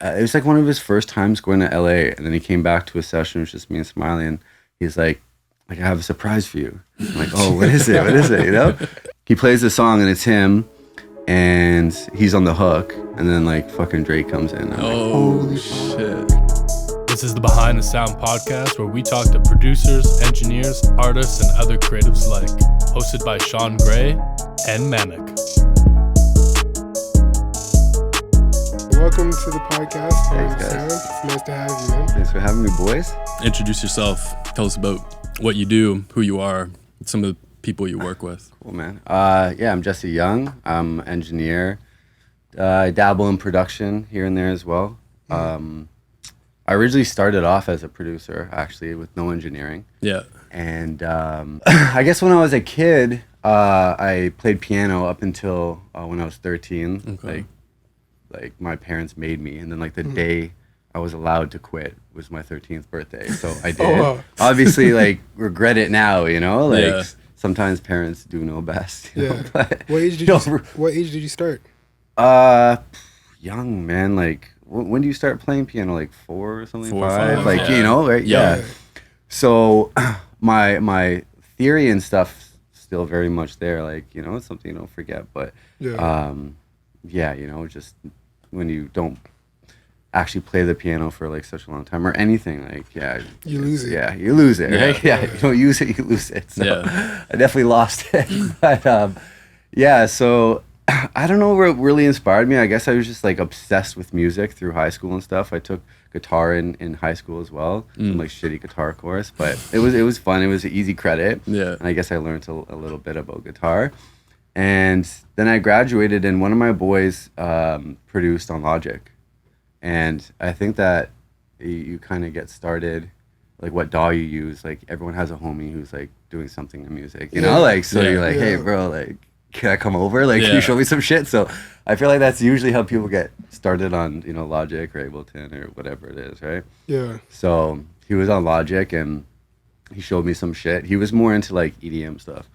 it was like one of his first times going to LA, and then he came back to a session. It was just me and Smiley, and he's like, I have a surprise for you. I'm like, oh, what is it? What is it? You know? He plays the song, and it's him, and he's on the hook, and then like fucking Drake comes in. I'm like, holy shit. This is the Behind the Sound podcast, where we talk to producers, engineers, artists, and other creatives alike. Hosted by Sean Gray and Manik. Welcome to the podcast. Thanks, guys. It's nice to have you, man. Thanks for having me, boys. Introduce yourself. Tell us about what you do, who you are, some of the people you work with. Cool, man. I'm Jesse Yonge. I'm an engineer. I dabble in production here and there as well. I originally started off as a producer, actually, with no engineering. Yeah. And I guess when I was a kid, I played piano up until when I was 13. Okay. Like my parents made me, and then like the day I was allowed to quit was my 13th birthday, so I did. Obviously, like regret it now, you know. Like sometimes parents do know best. You know? But, what age did you start? Young, man. Like when do you start playing piano? Like 4 or something? 4 or 5? 5. Like you know, right? Yeah. So my theory and stuff still very much there. Like you know, it's something you don't forget. But yeah, you know, just when you don't actually play the piano for like such a long time or anything, like you lose it. Yeah, you lose it, right? Yeah, you don't use it, you lose it. So I definitely lost it. But so I don't know what really inspired me. I guess I was just like obsessed with music through high school and stuff. I took guitar in high school as well, some like shitty guitar course, but it was fun. It was an easy credit. Yeah, and I guess I learned a little bit about guitar. And then I graduated, and one of my boys produced on Logic. And I think that you kind of get started, like what DAW you use. Like everyone has a homie who's like doing something in music, you know? Like, so you're like, hey, bro, like, can I come over? Like, can you show me some shit? So I feel like that's usually how people get started on, you know, Logic or Ableton or whatever it is, right? Yeah. So he was on Logic, and he showed me some shit. He was more into like EDM stuff,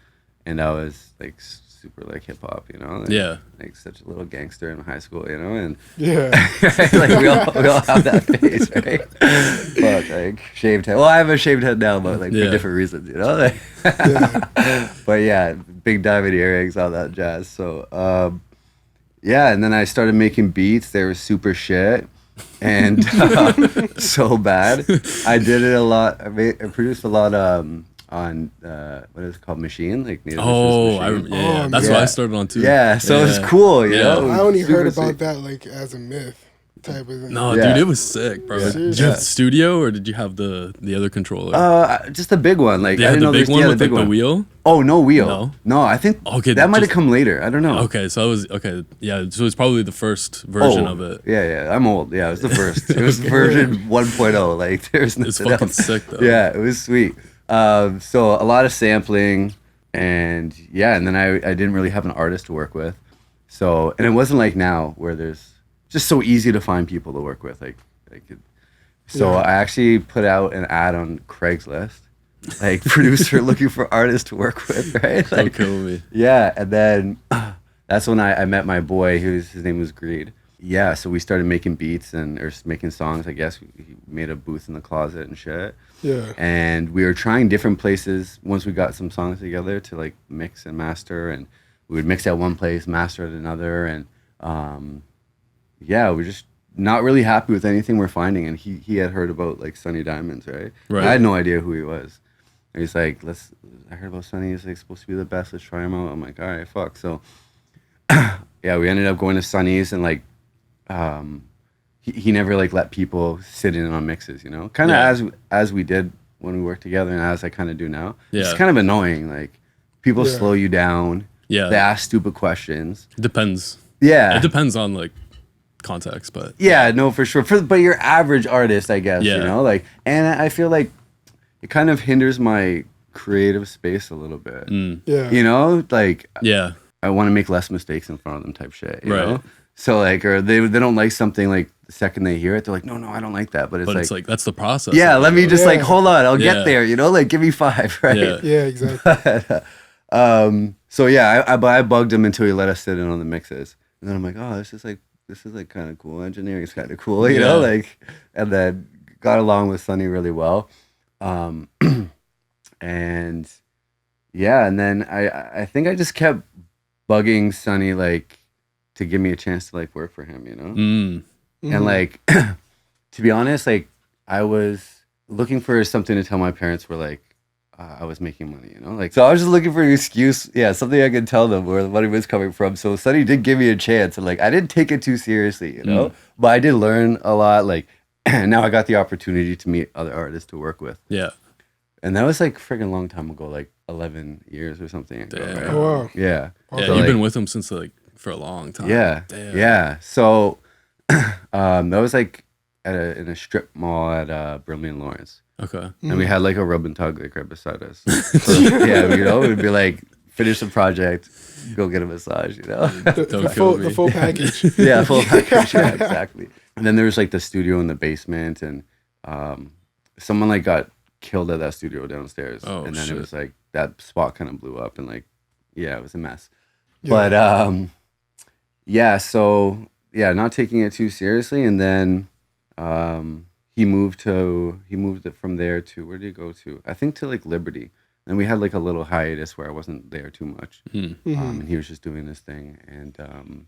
and I was like super like hip hop, you know? Like, like such a little gangster in high school, you know? And like we all have that phase, right? But like shaved head. Well, I have a shaved head now, but like for different reasons, you know? Like, but yeah, big diamond earrings, all that jazz. So and then I started making beats. They were super shit and so bad. I did it a lot. I produced a lot on what is it called, Machine, like Native Machine. That's what I started on too. So it's cool, you know. I only heard about that like as a myth type of thing. No, dude, it was sick, bro. Did you have the studio or did you have the other controller? Just the big one. Like I didn't know the big one with like the wheel. Oh, no wheel. No, I think that might have come later. I don't know. Okay, so it was so it's probably the first version of it. Yeah, I'm old. Yeah, it was the first. It was version 1.0. Like there's nothing It's fucking else. sick though. Yeah, it was sweet. So a lot of sampling, and then I didn't really have an artist to work with. So, and it wasn't like now where there's just so easy to find people to work with. I actually put out an ad on Craigslist, like producer looking for artists to work with, right? Like, don't kill me. Yeah, and then that's when I met my boy, his name was Greed. Yeah, so we started making beats or making songs. I guess we made a booth in the closet and shit. Yeah. And we were trying different places once we got some songs together to like mix and master, and we would mix at one place, master at another, and we're just not really happy with anything we're finding. And he had heard about like Sunny Diamonds, right? I had no idea who he was. And he's like, I heard about Sunny, he's like supposed to be the best, let's try him out. I'm like, all right, fuck. So we ended up going to Sunny's, and like he never like let people sit in on mixes, you know, kind of as we did when we worked together, and as I kind of do now. It's kind of annoying. Like people slow you down. They ask stupid questions. It depends. It depends on like context, but no, for sure. But your average artist, I guess, you know, like, and I feel like it kind of hinders my creative space a little bit. You know, like I want to make less mistakes in front of them type shit, you know? So like, or they don't like something, like the second they hear it, they're like, no, I don't like that. But it's like that's the process. Yeah, let me just like, hold on, I'll get there, you know, like give me 5, right? Yeah, exactly. So I bugged him until he let us sit in on the mixes. And then I'm like, oh, this is like this is like kind of cool. Engineering is kind of cool, you know, like, and then got along with Sonny really well. Um, and yeah, and then I think I just kept bugging Sonny like to give me a chance to like work for him, you know? And like, to be honest, like I was looking for something to tell my parents were like, I was making money, you know? Like, so I was just looking for an excuse. Yeah, something I could tell them where the money was coming from. So Sonny did give me a chance. And like, I didn't take it too seriously, you know? But I did learn a lot. Like, now I got the opportunity to meet other artists to work with. Yeah. And that was like friggin' long time ago, like 11 years or something ago, right? Oh, wow. Yeah. Yeah, So, you've like, been with him since like for a long time. Yeah. Damn. Yeah. So that was like in a strip mall at Brimley and Lawrence. Okay. And we had like a rub and tug like right beside us. So, yeah, you know, it would be like finish the project, go get a massage, you know? The full package. Yeah, full package. Yeah, exactly. And then there was like the studio in the basement, and someone like got killed at that studio downstairs. Oh, and then shit. it was like that spot kind of blew up, and like, yeah, it was a mess. Yeah. But yeah, so yeah, not taking it too seriously, and then he moved it from there to, where did he go to? I think to like Liberty. And we had like a little hiatus where I wasn't there too much. And he was just doing this thing. And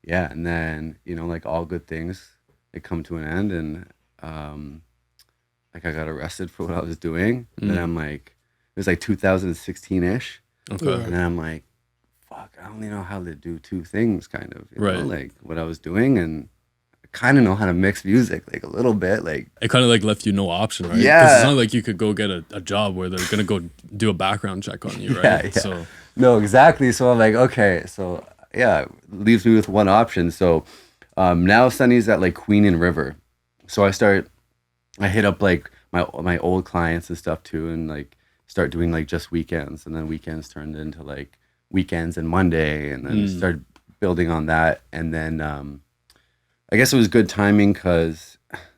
yeah, and then, you know, like all good things, they come to an end. And like I got arrested for what I was doing. And then I'm like, it was like 2016-ish. Okay. Yeah. And then I'm like, fuck, I only know how to do two things, kind of. You know? Right. Like what I was doing, and I kind of know how to mix music, like a little bit. Like, It kind of like left you no option, right? Yeah. 'Cause it's not like you could go get a job where they're gonna go do a background check on you, right? Yeah. So no, exactly. So I'm like, okay, so yeah, it leaves me with one option. So now Sonny's at like Queen and River. So I hit up like my old clients and stuff too, and like start doing like just weekends, and then weekends turned into like weekends and Monday, and then started building on that. And then I guess it was good timing because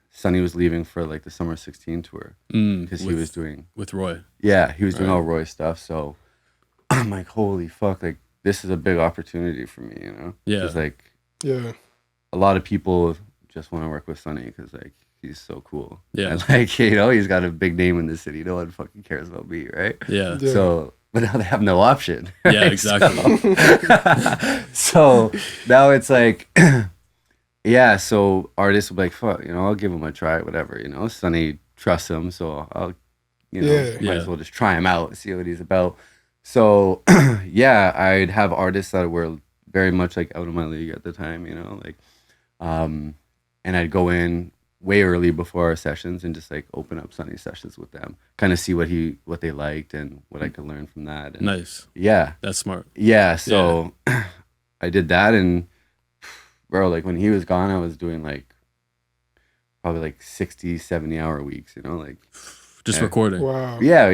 Sonny was leaving for like the Summer 16 tour because he was doing with Roy. Yeah, he was doing all Roy stuff. So I'm like, holy fuck, like this is a big opportunity for me, you know? Yeah. Because like Yeah. a lot of people just want to work with Sonny because like he's so cool. Yeah. And like, you know, he's got a big name in the city. No one fucking cares about me, right? Yeah. Yeah. So, but now they have no option. Yeah, right? exactly. So now it's like, yeah, so artists will be like, fuck, you know, I'll give him a try, whatever, you know. Sonny trusts him, so I'll, you know, Yeah. might as well just try him out, see what he's about. So, yeah, I'd have artists that were very much like out of my league at the time, you know, like, and I'd go in way early before our sessions and just like open up Sonny sessions with them, kind of see what they liked and what I could learn from that. And, Nice. yeah. That's smart. Yeah, so I did that, and bro, like when he was gone, I was doing like probably like 60, 70-hour weeks, you know, like Just recording. Wow. yeah,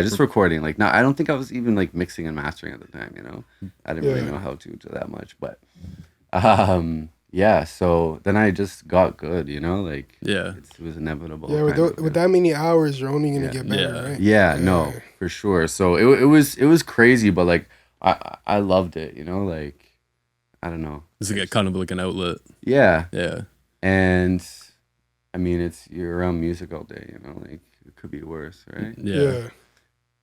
just recording. Like, I don't think I was even like mixing and mastering at the time, you know. I didn't really Yeah. know how to do that much, but yeah, so then I just got good, you know, like Yeah. it was inevitable. Yeah, with, kind of, with that many hours, you're only gonna Yeah. get better, Yeah. right? Yeah, no, for sure. So it was crazy, but like I loved it, you know, like I don't know. It's like kind of like an outlet. Yeah. Yeah. And I mean, you're around music all day, you know, like it could be worse, right? Yeah.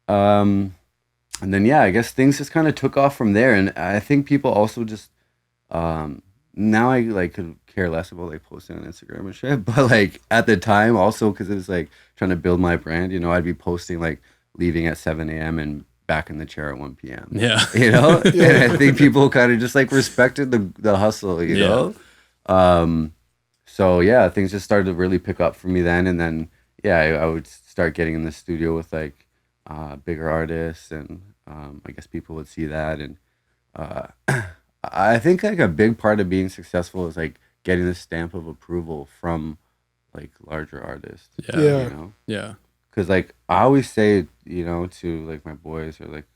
And then yeah, I guess things just kind of took off from there, and I think people also just now I like could care less about like posting on Instagram and shit, but like at the time also because it was like trying to build my brand, you know, I'd be posting like leaving at 7 a.m. and back in the chair at 1 p.m. Yeah. You know, and I think people kind of just like respected the hustle, you know. So yeah, things just started to really pick up for me then, and then yeah, I would start getting in the studio with like bigger artists, and I guess people would see that, and I think like a big part of being successful is like getting the stamp of approval from like larger artists. Yeah. Yeah. You know, Yeah. because like I always say, you know, to like my boys or like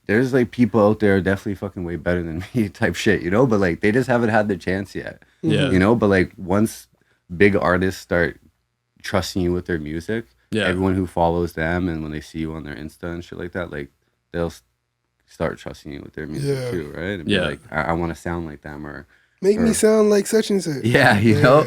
there's like people out there definitely fucking way better than me type shit, you know, but like they just haven't had the chance yet. Yeah. You know, but like once big artists start trusting you with their music, Yeah. everyone who follows them and when they see you on their Insta and shit like that, like they'll start trusting you with their music too, right? And be like, I want to sound like them, or make me sound like such and such. Yeah, you know.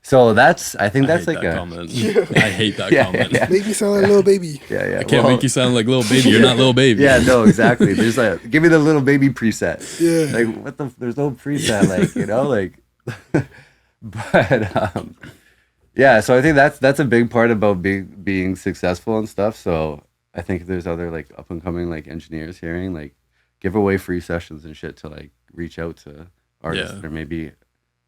So I think that's like a comment. I hate that comment. Yeah. Make me sound like Lil Baby. Yeah. I can't make you sound like Lil Baby. You're not Lil Baby. Yeah, no, exactly. There's like, give me the Lil Baby preset. Yeah. Like, what the? There's no preset, like, you know, like. But yeah, so I think that's a big part about being successful and stuff. So I think if there's other like up and coming like engineers hearing, like, give away free sessions and shit to like reach out to artists that are maybe,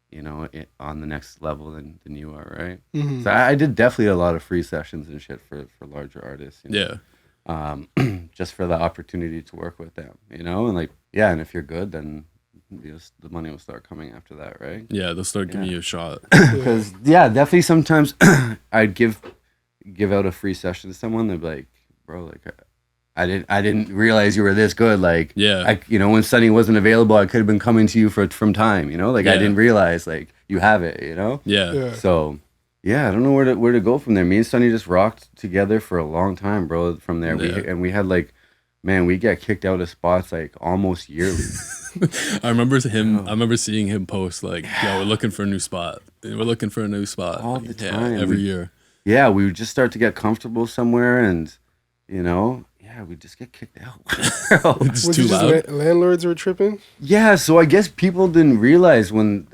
you know, on the next level than you are, right? Mm-hmm. So I did definitely a lot of free sessions and shit for larger artists. You know? Yeah. Just for the opportunity to work with them, you know, and like, yeah, and if you're good, then the money will start coming after that, right? Yeah, they'll start giving you a shot. Because definitely sometimes I'd give out a free session to someone. They'd be like, bro, like, I didn't realize you were this good. Like, you know, when Sunny wasn't available, I could have been coming to you from time, you know, like I didn't realize like you have it, you know? Yeah. So yeah, I don't know where to go from there. Me and Sunny just rocked together for a long time, bro. From there, we had like, man, we get kicked out of spots like almost yearly. I remember seeing him post like, yo, we're looking for a new spot. We're looking for a new spot. All the time. Every year. Yeah, we would just start to get comfortable somewhere and, you know, we just get kicked out. It's too loud. Landlords were tripping? Yeah, so I guess people didn't realize when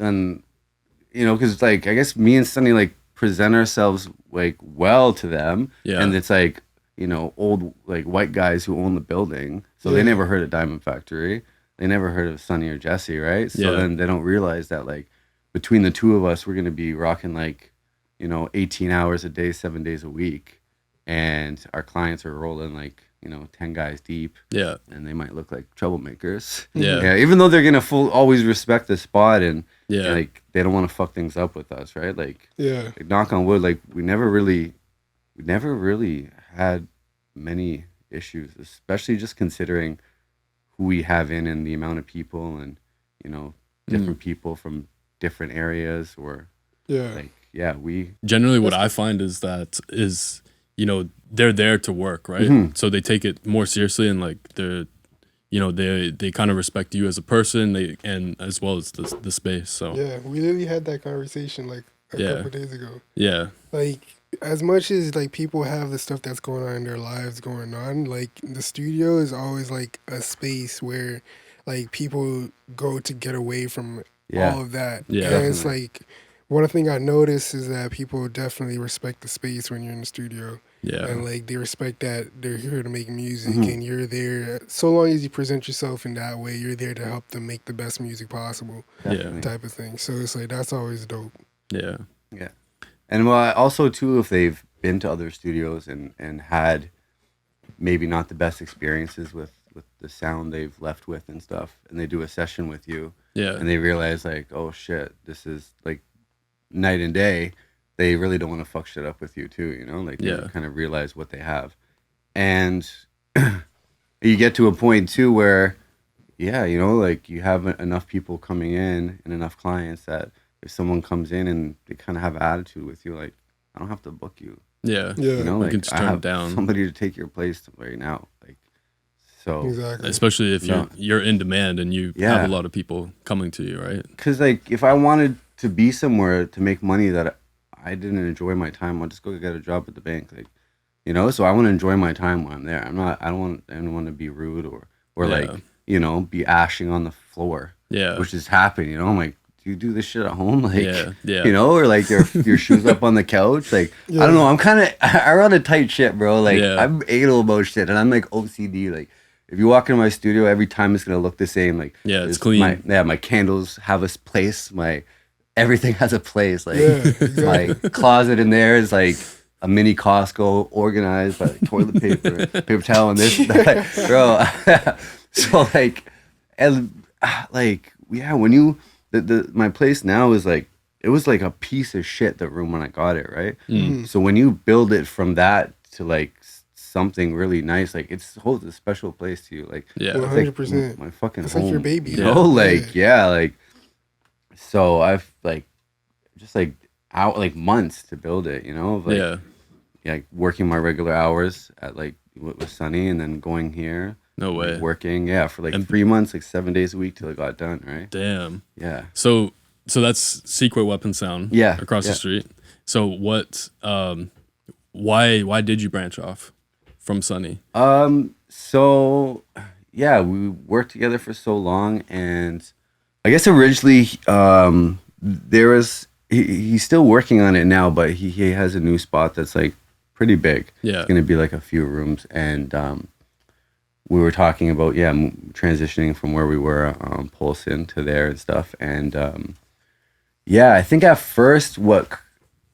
you know, because like, I guess me and Sunny like present ourselves like well to them. Yeah. And it's like, you know, old like white guys who own the building. So they never heard of Diamond Factory. They never heard of Sunny or Jesse, right? So then they don't realize that like between the two of us, we're gonna be rocking like, you know, 18 hours a day, 7 days a week. And our clients are rolling like, you know, 10 guys deep. Yeah. And they might look like troublemakers. Yeah. Even though they're gonna always respect the spot and like they don't want to fuck things up with us, right? Like, like knock on wood, like we never really had many issues, especially just considering who we have in and the amount of people and, you know, different people from different areas or like we generally what I find is you know, they're there to work, right? Mm-hmm. So they take it more seriously and like they're, you know, they kind of respect you as a person, and as well as the space. So yeah, we literally had that conversation like a couple of days ago. Yeah, like as much as like people have the stuff that's going on in their lives going on, like the studio is always like a space where like people go to get away from all of that. Yeah, and it's like one thing I noticed is that people definitely respect the space when you're in the studio. Yeah. And like they respect that they're here to make music and you're there so long as you present yourself in that way, you're there to help them make the best music possible. Yeah. Type of thing. So it's like that's always dope. Yeah. Yeah. And well also too, if they've been to other studios and had maybe not the best experiences with the sound they've left with and stuff, and they do a session with you, and they realize like, oh shit, this is like night and day. They really don't want to fuck shit up with you too, you know? Like they kind of realize what they have. And you get to a point too where, you know, like you have enough people coming in and enough clients that if someone comes in and they kind of have an attitude with you, like, I don't have to book you. Yeah. You know, like you can just turn I have it down. somebody to take your place right now. Like, so. Exactly. Especially if you're in demand and you have a lot of people coming to you, right? Because like if I wanted to be somewhere to make money that I didn't enjoy my time, I'll just go get a job at the bank, like, you know. So I want to enjoy my time when I'm there. I don't want anyone to be rude or like, you know, be ashing on the floor. Yeah, which is happening. You know, I'm like, do you do this shit at home? Like, you know, or like your shoes up on the couch. Like, I don't know. I run a tight shit, bro. Like, I'm anal about shit, and I'm like OCD. Like, if you walk into my studio, every time it's gonna look the same. Like, it's clean. My candles have a place. Everything has a place. Like my closet in there is like a mini Costco organized by like toilet paper, paper towel, and this, that. Bro. So like, and like, when you my place now is like, it was like a piece of shit, the room when I got it, right? Mm. So when you build it from that to like something really nice, like it holds a special place to you. Like 100%. Like my fucking it's home. Like your baby. You know, like like. So I've like just like out like months to build it, you know, like working my regular hours at like with Sunny and then going here No way. Working, for like And 3 months, like 7 days a week till it got done, right? damn. Yeah. So that's Secret Weapon Sound. Yeah, Across the street. So what? Why did you branch off from Sunny? So yeah, we worked together for so long, and I guess originally there was he's still working on it now, but he has a new spot that's like pretty big. Yeah. It's gonna be like a few rooms, and we were talking about transitioning from where we were Polson to there and stuff, and I think at first what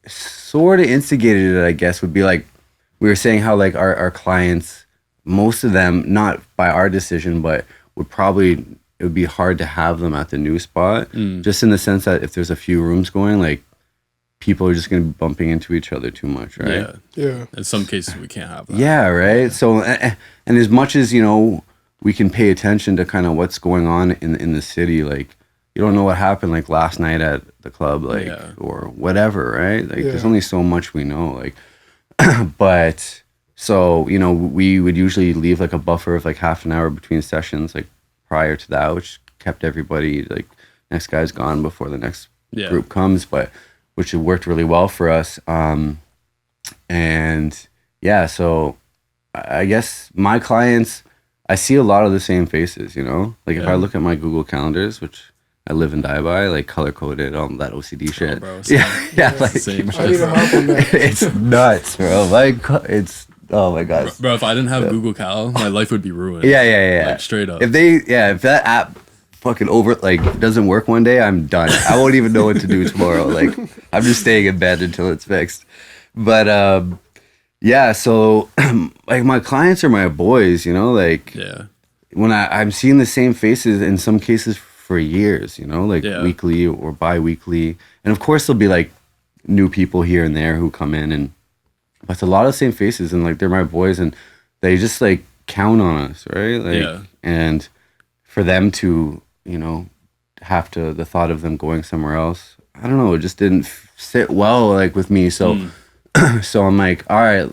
sort of instigated it, I guess, would be like we were saying how like our clients, most of them, not by our decision, but it would be hard to have them at the new spot, just in the sense that if there's a few rooms going, like people are just going to be bumping into each other too much, right? Yeah. In some cases, we can't have that. Yeah, right. So, and as much as we can pay attention to kind of what's going on in the city, like you don't know what happened like last night at the club, like or whatever, right? Like there's only so much we know, like. But so we would usually leave like a buffer of like half an hour between sessions, like prior to that, which kept everybody like next guy's gone before the next group comes, but which it worked really well for us. And so I guess my clients, I see a lot of the same faces, like if I look at my Google calendars, which I live and die by, like color coded, all that OCD shit. Bro, like same I need shit. help on that. it's nuts, bro. Like it's oh my god, Bro, if I didn't have Google Cal, my life would be ruined. Yeah. Like, straight up. If that app fucking doesn't work one day, I'm done. I won't even know what to do tomorrow. Like I'm just staying in bed until it's fixed. But so like my clients are my boys, like when I'm seeing the same faces in some cases for years, like weekly or bi-weekly, and of course there'll be like new people here and there who come in, but it's a lot of the same faces, and like they're my boys, and they just like count on us, right? Like, and for them to have to the thought of them going somewhere else, I don't know, it just didn't sit well like with me. So so I'm like, all right,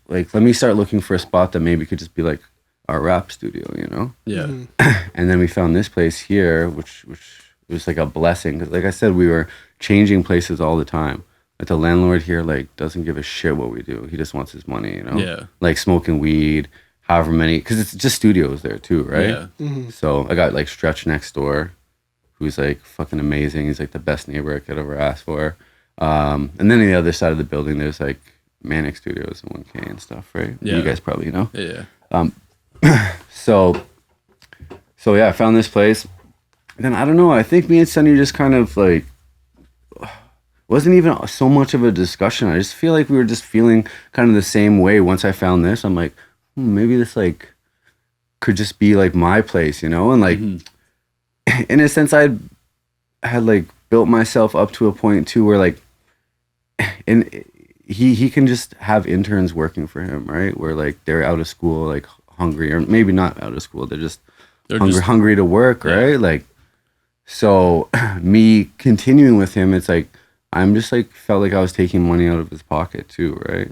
like let me start looking for a spot that maybe could just be like our rap studio, And then we found this place here, which was like a blessing, because like I said, we were changing places all the time. Like the landlord here like doesn't give a shit what we do. He just wants his money, like smoking weed, however many, because it's just studios there too, right? So I got like Stretch next door, who's like fucking amazing. He's like the best neighbor I could ever ask for. And then on the other side of the building there's like Manic Studios and 1K and stuff, right? You guys probably know. So I found this place. Then I don't know, I think me and Sunny just kind of like wasn't even so much of a discussion. I just feel like we were just feeling kind of the same way once I found this. I'm like, maybe this like could just be like my place, and like in a sense I had like built myself up to a point too where like he can just have interns working for him, right? Where like they're out of school, like hungry, or maybe not out of school, they're just hungry to work, right? Like, so me continuing with him, it's like I'm just like felt like I was taking money out of his pocket too, right?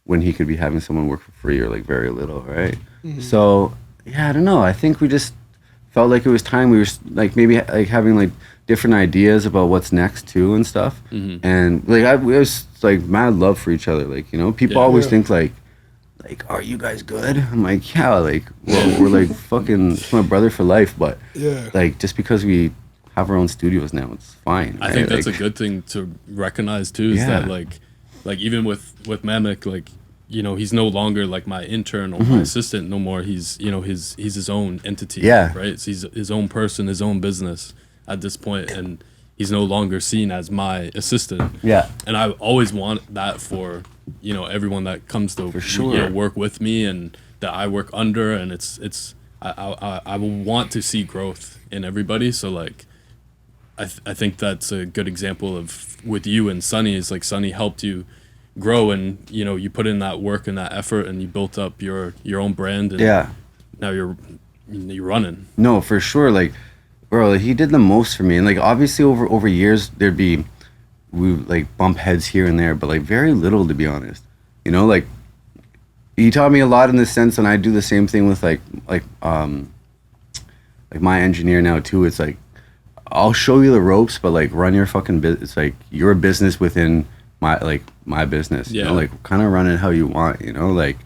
When he could be having someone work for free or like very little, right? So I don't know, I think we just felt like it was time. We were like maybe like having like different ideas about what's next too and stuff, and like we was like mad love for each other, like people always think like are you guys good? I'm like, like we're like fucking, it's my brother for life, but like just because we have our own studios now, it's fine. I think that's like a good thing to recognize too, is that like even with Mamek, like he's no longer like my intern or my assistant no more. He's he's his own entity, right? So he's his own person, his own business at this point, and he's no longer seen as my assistant. And I always want that for everyone that comes to work with me and that I work under, and it's I want to see growth in everybody. So like I think that's a good example of with you and Sunny, is like Sunny helped you grow, and you put in that work and that effort, and you built up your own brand, and now you're running. No, for sure. Like, bro, he did the most for me, and like obviously over years we like bump heads here and there, but like very little, to be honest. Like he taught me a lot in the sense, and I do the same thing with like my engineer now too. It's like, I'll show you the ropes, but like run your fucking business. It's like your business within my business. You know, like kind of run it how you want. You know, like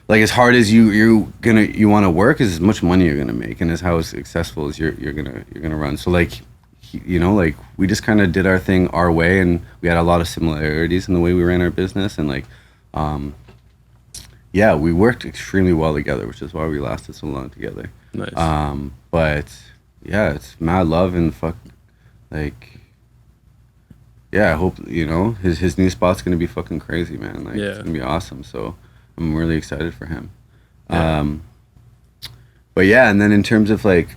like as hard as you want to work, is as much money you're gonna make, and as how successful as you're gonna run. So like, you know, like we just kind of did our thing our way, and we had a lot of similarities in the way we ran our business, and like, yeah, we worked extremely well together, which is why we lasted so long together. Nice. But yeah, it's mad love and fuck, like, yeah, I hope, you know, his new spot's gonna be fucking crazy, man. Like, it's gonna be awesome. So I'm really excited for him. Yeah. But yeah, and then in terms of like,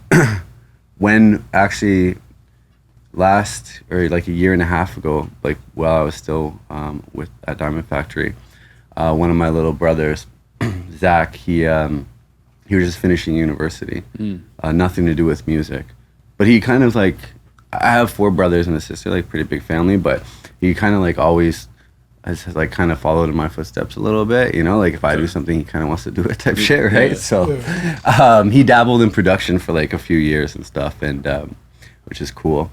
when actually last, or like a year and a half ago, like while I was still at Diamond Factory, one of my little brothers, Zach, he was just finishing university, nothing to do with music, but he kind of like, I have 4 brothers and a sister, like pretty big family, but he kind of like always has like kind of followed in my footsteps a little bit, you know, like if I do something, he kind of wants to do it type shit, right? So he dabbled in production for like a few years and stuff, and which is cool.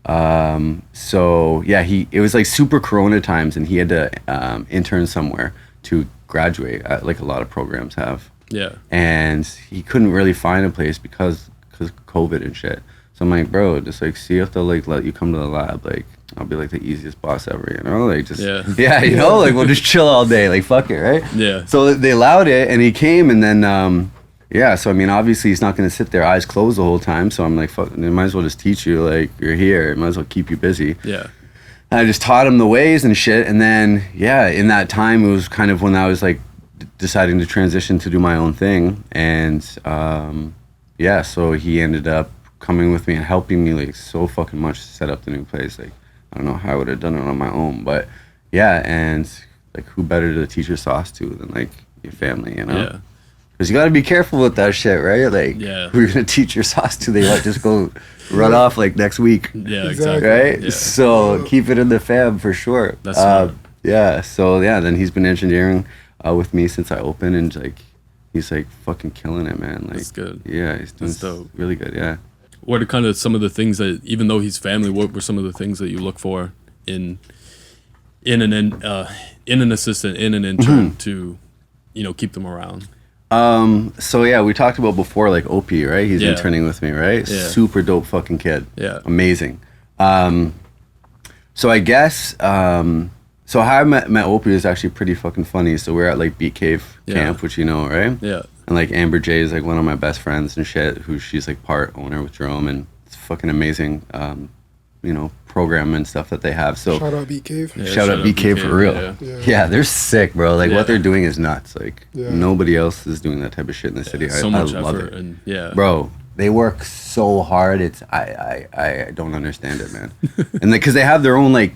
So yeah, it was like super Corona times, and he had to intern somewhere to graduate, like a lot of programs have. Yeah. And he couldn't really find a place because of COVID and shit. So I'm like, bro, just like see if they'll like let you come to the lab. Like, I'll be like the easiest boss ever, you know? Like just yeah, you know, like we'll just chill all day, like fuck it, right? Yeah. So they allowed it, and he came, and then yeah, so I mean, obviously he's not gonna sit there eyes closed the whole time. So I'm like, fuck, they might as well just teach you, like you're here, might as well keep you busy. Yeah. And I just taught him the ways and shit, and then yeah, in that time it was kind of when I was like deciding to transition to do my own thing, and yeah, so he ended up coming with me and helping me like so fucking much to set up the new place. Like I don't know how I would have done it on my own, but yeah, and like who better to teach your sauce to than like your family, you know? Yeah. Because you got to be careful with that shit, right? Like, who you're gonna teach your sauce to? They might just go run off like next week. Yeah, exactly. Right. Yeah. So keep it in the fam for sure. That's smart. Yeah. So yeah, then he's been engineering with me since I opened, and like he's like fucking killing it, man. Like, that's good. Yeah, he's doing really good. Yeah. What are kind of some of the things that, even though he's family, what were some of the things that you look for in an assistant, in an intern to, you know, keep them around? So yeah, we talked about before, like Opie, right? He's interning with me, right? Yeah. Super dope fucking kid. Yeah. Amazing. So I guess, so how I met Opie is actually pretty fucking funny. So we're at like Beat Cave camp, which you know, right? Yeah. And like Amber J is like one of my best friends and shit, she's like part owner with Jerome, and it's fucking amazing, you know, program and stuff that they have. So shout out Beat Cave. Yeah, shout out Beat Cave for real. Yeah, they're sick, bro. Like what they're doing is nuts. Like nobody else is doing that type of shit in the city. So much I love effort, it. And bro, they work so hard. It's I don't understand it, man. And because they have their own, like,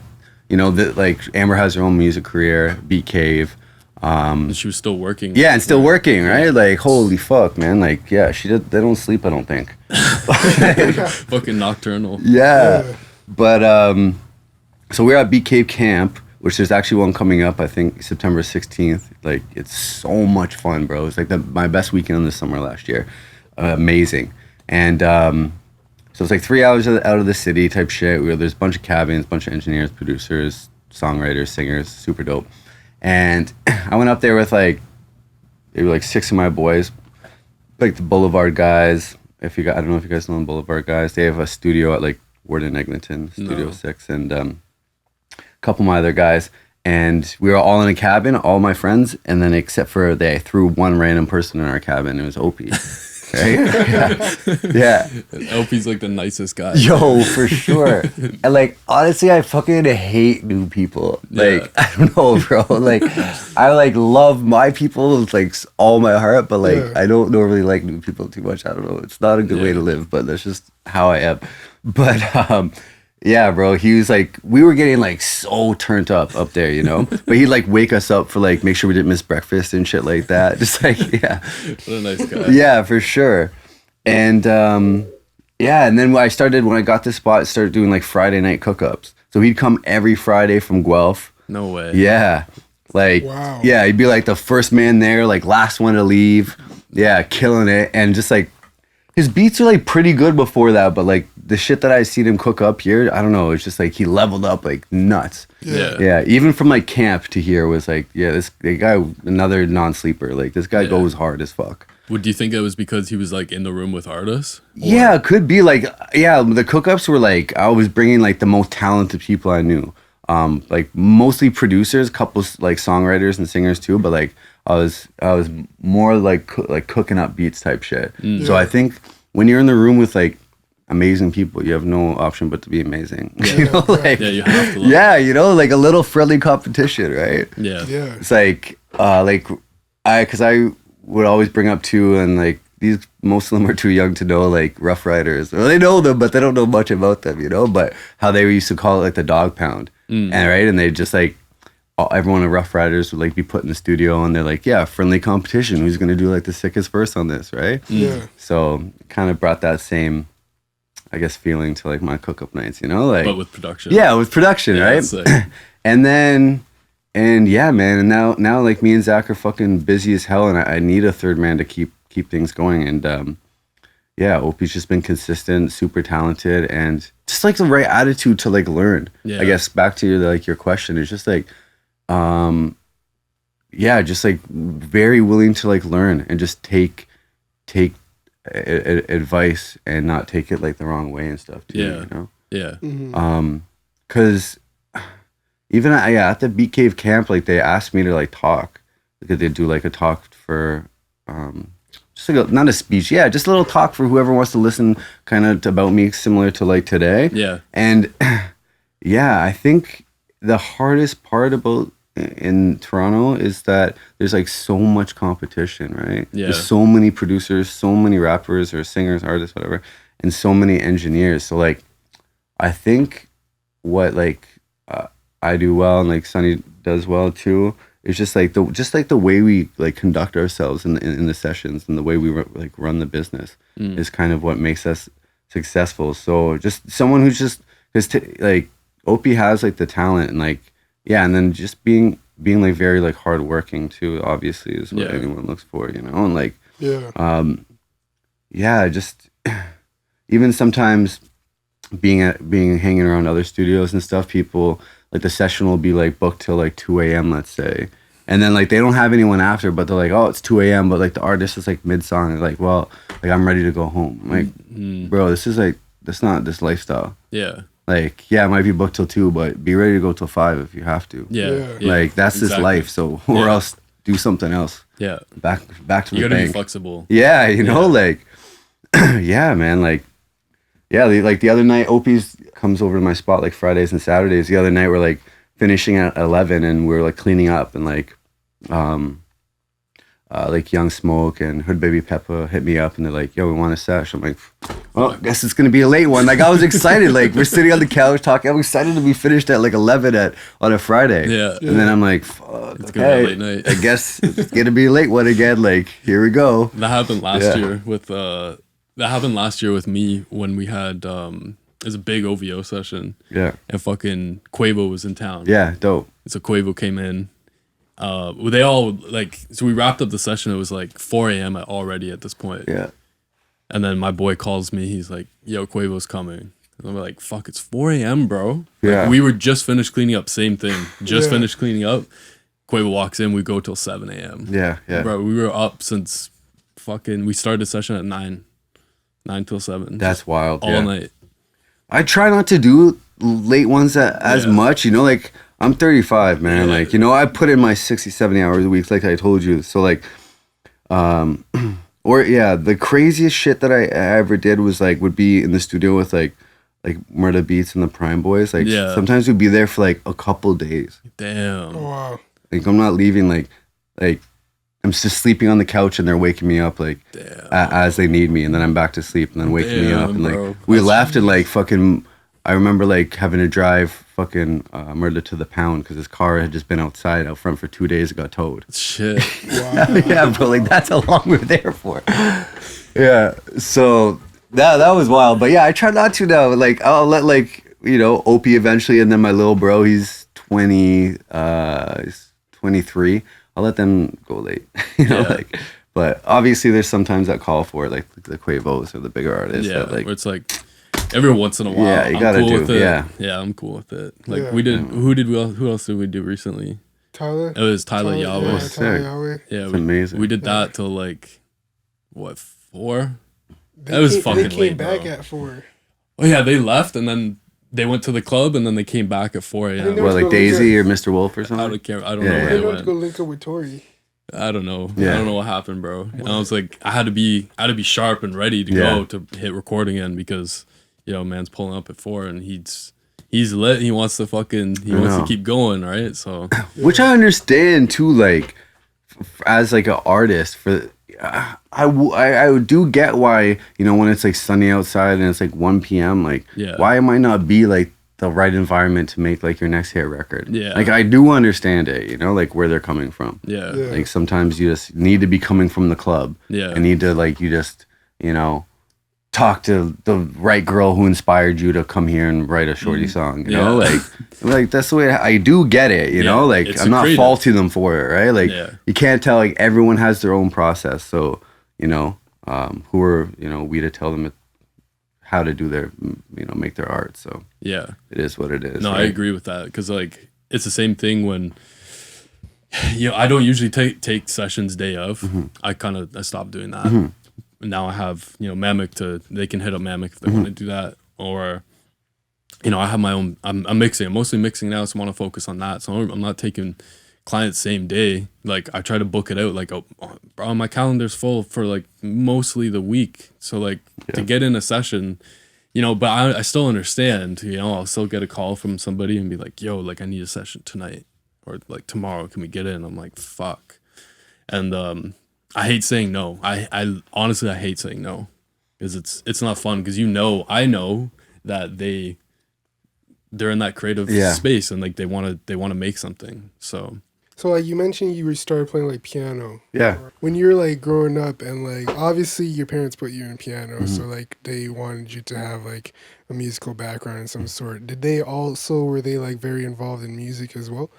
you know, like Amber has her own music career, Beat Cave. And she was still working. Yeah, and still working, right? Like, holy fuck, man. Like, yeah, they don't sleep, I don't think. Fucking nocturnal. Yeah. But, so we're at Beat Cave Camp, which there's actually one coming up, I think, September 16th. Like, it's so much fun, bro. It's like my best weekend this summer last year. Amazing. And, so it's like 3 hours out of the city type shit. There's a bunch of cabins, bunch of engineers, producers, songwriters, singers, super dope. And I went up there with like maybe like 6 of my boys, like the Boulevard guys. I don't know if you guys know the Boulevard guys. They have a studio at like Ward in Eglinton, Studio 6, and a couple of my other guys. And we were all in a cabin, all my friends, and then except for they threw one random person in our cabin. It was Opie. Right? Yeah. Opie's like the nicest guy. Yo, for sure. And like, honestly, I fucking hate new people. Like, I don't know, bro. Like, I like love my people with like all my heart, but like, I don't normally like new people too much. I don't know. It's not a good way to live, but that's just how I am. But yeah, bro, he was like, we were getting like so turned up there, you know? But he'd like wake us up for like, make sure we didn't miss breakfast and shit like that. Just like, yeah. What a nice guy. Yeah, for sure. And yeah, and then when I got this spot, I started doing like Friday night cook-ups. So he'd come every Friday from Guelph. No way. Yeah. Like, Wow. yeah, he'd be like the first man there, like last one to leave. Yeah, killing it. And just like, his beats are like pretty good before that, but like the shit that I seen him cook up here, I don't know. It's just like he leveled up like nuts. Yeah. Even from like camp to here was like, yeah, this guy, another non-sleeper. Like this guy goes hard as fuck. Would you think it was because he was like in the room with artists? Or? Yeah, it could be like, yeah, the cook-ups were like, I was bringing like the most talented people I knew. Like mostly producers, couple like songwriters and singers too, but like I was more like cooking up beats type shit. So I think when you're in the room with like amazing people, you have no option but to be amazing. You know, like you have to. You know, like a little friendly competition, right? Yeah. It's like because I would always bring up too, and like these most of them are too young to know like Rough Riders. Well, they know them, but they don't know much about them, you know. But how they used to call it like the dog pound, and right, and they just like everyone in Rough Riders would like be put in the studio, and they're like, yeah, friendly competition. Who's gonna do like the sickest verse on this, right? Yeah. So kind of brought that same, I guess, feeling to like my cook-up nights, you know, like but with production. Yeah, with production, right? And yeah, man, and now like me and Zach are fucking busy as hell, and I need a third man to keep things going. And yeah, Opie's just been consistent, super talented, and just like the right attitude to like learn. I guess back to your question, it's just like just like very willing to like learn and just take advice and not take it like the wrong way and stuff too, you know? Because even at the Beat Cave camp, like they asked me to like talk, because they do like a talk for just like not a speech, just a little talk for whoever wants to listen, kind of about me, similar to like today. And I think the hardest part about in Toronto is that there's like so much competition, right? There's so many producers, so many rappers or singers, artists, whatever, and so many engineers. So like I think what like I do well and like Sonny does well too is just like the way we like conduct ourselves in the sessions and the way we like run the business is kind of what makes us successful. So just someone who's just like Opie has like the talent and like and then just being like very like hardworking too, obviously, is what anyone looks for, you know. And like just even sometimes being hanging around other studios and stuff, people like the session will be like booked till like 2 a.m. let's say, and then like they don't have anyone after, but they're like, oh, it's 2 a.m. but like the artist is like mid song, and like, well, like I'm ready to go home. I'm like, bro, this is like, that's not this lifestyle. Like, it might be booked till 2, but be ready to go till 5 if you have to. Like that's exactly. This life. So or else do something else. Back to the bank. You gotta be flexible. You know, like man, like like the other night, Opie's comes over to my spot like Fridays and Saturdays. The other night we're like finishing at 11 and we're like cleaning up, and like Young Smoke and Hood Baby Peppa hit me up and they're like, yo, we want a sesh. I'm like, well, I guess it's gonna be a late one. Like I was excited. Like we're sitting on the couch talking. I'm excited to be finished at like 11 on a Friday. And then I'm like, fuck, it's gonna be a late night. I guess it's gonna be a late one again. Like here we go. That happened last year with me when we had it was a big OVO session. And fucking Quavo was in town. Dope. So Quavo came in. They all like, so we wrapped up the session. It was like 4 a.m. already at this point. And then my boy calls me. He's like, yo, Quavo's coming. And I'm like, fuck, it's 4 a.m., bro. Like, we were just finished cleaning up. Same thing. Just finished cleaning up. Quavo walks in. We go till 7 a.m. Bro, we were up since we started the session at 9 till 7. That's wild. All night. I try not to do late ones as much, you know, like I'm 35, man. Like, you know, I put in my 60, 70 hours a week, like I told you. So like, the craziest shit that I ever did was like, would be in the studio with like Murda Beats and the Prime Boys. Like sometimes we'd be there for like a couple days. Damn. Oh, wow. Like I'm not leaving, like I'm just sleeping on the couch and they're waking me up like as they need me, and then I'm back to sleep and then waking me up, and like we left and like fucking I remember like having to drive fucking Murda to the pound because his car had just been out front for 2 days. It got towed. Shit. Wow. Yeah, bro, like that's how long we were there for. So that was wild. But yeah, I try not to now. Like I'll let like, you know, Opie eventually, and then my little bro, he's 20, he's 23, I'll let them go late. Like, but obviously there's sometimes that call for it, like the Quavos or the bigger artists. Yeah, that, like, where it's like every once in a while. Yeah, you gotta cool do. With it. Yeah, I'm cool with it. Like we did. Who else did we do recently? Tyler. It was Tyler Yahweh. Yeah, Tyler Yahweh. Yeah, it's amazing. We did that till like what 4? They That was came, fucking They came late, back bro. at 4. Oh yeah, they left and then they went to the club and then they came back at 4 a.m. know What, like go Daisy link or Mr. Wolf or I something? don't care. I don't Yeah, know yeah. where They they went to went. go link up with Tori. I don't know. Yeah. I don't know what happened, bro. And I was like, I had to be sharp and ready to go to hit record again because man's pulling up at 4 and he's lit. He wants to keep going, right? So, which I understand too. Like, as like an artist, for I do get why when it's like sunny outside and it's like 1 p.m. Like, why it might not be like the right environment to make like your next hit record. Yeah. Like I do understand it, like where they're coming from. Yeah. Like sometimes you just need to be coming from the club. Yeah. And need to like you just, talk to the right girl who inspired you to come here and write a shorty song. You know, like that's the way I do get it, like I'm not faulting them for it, right? Like you can't tell like everyone has their own process. So, who are, we to tell them how to do their, make their art. So yeah, it is what it is. No, right? I agree with that because like it's the same thing when I don't usually take sessions day of. Mm-hmm. I stopped doing that. Now I have Mamek they can hit up Mamek if they want to do that, or I have my own. I'm mixing. I'm mostly mixing now, so I want to focus on that. So I'm not taking clients same day. Like I try to book it out. Like bro, my calendar's full for like mostly the week. So like to get in a session, but I still understand. I'll still get a call from somebody and be like, yo, like I need a session tonight or like tomorrow. Can we get in? I'm like, fuck, and I hate saying no. I honestly hate saying no because it's not fun because I know that they're in that creative space and like they want to make something. So like you mentioned you started playing like piano. Yeah. When you were like growing up and like obviously your parents put you in piano, so like they wanted you to have like a musical background of some sort. Were they like very involved in music as well?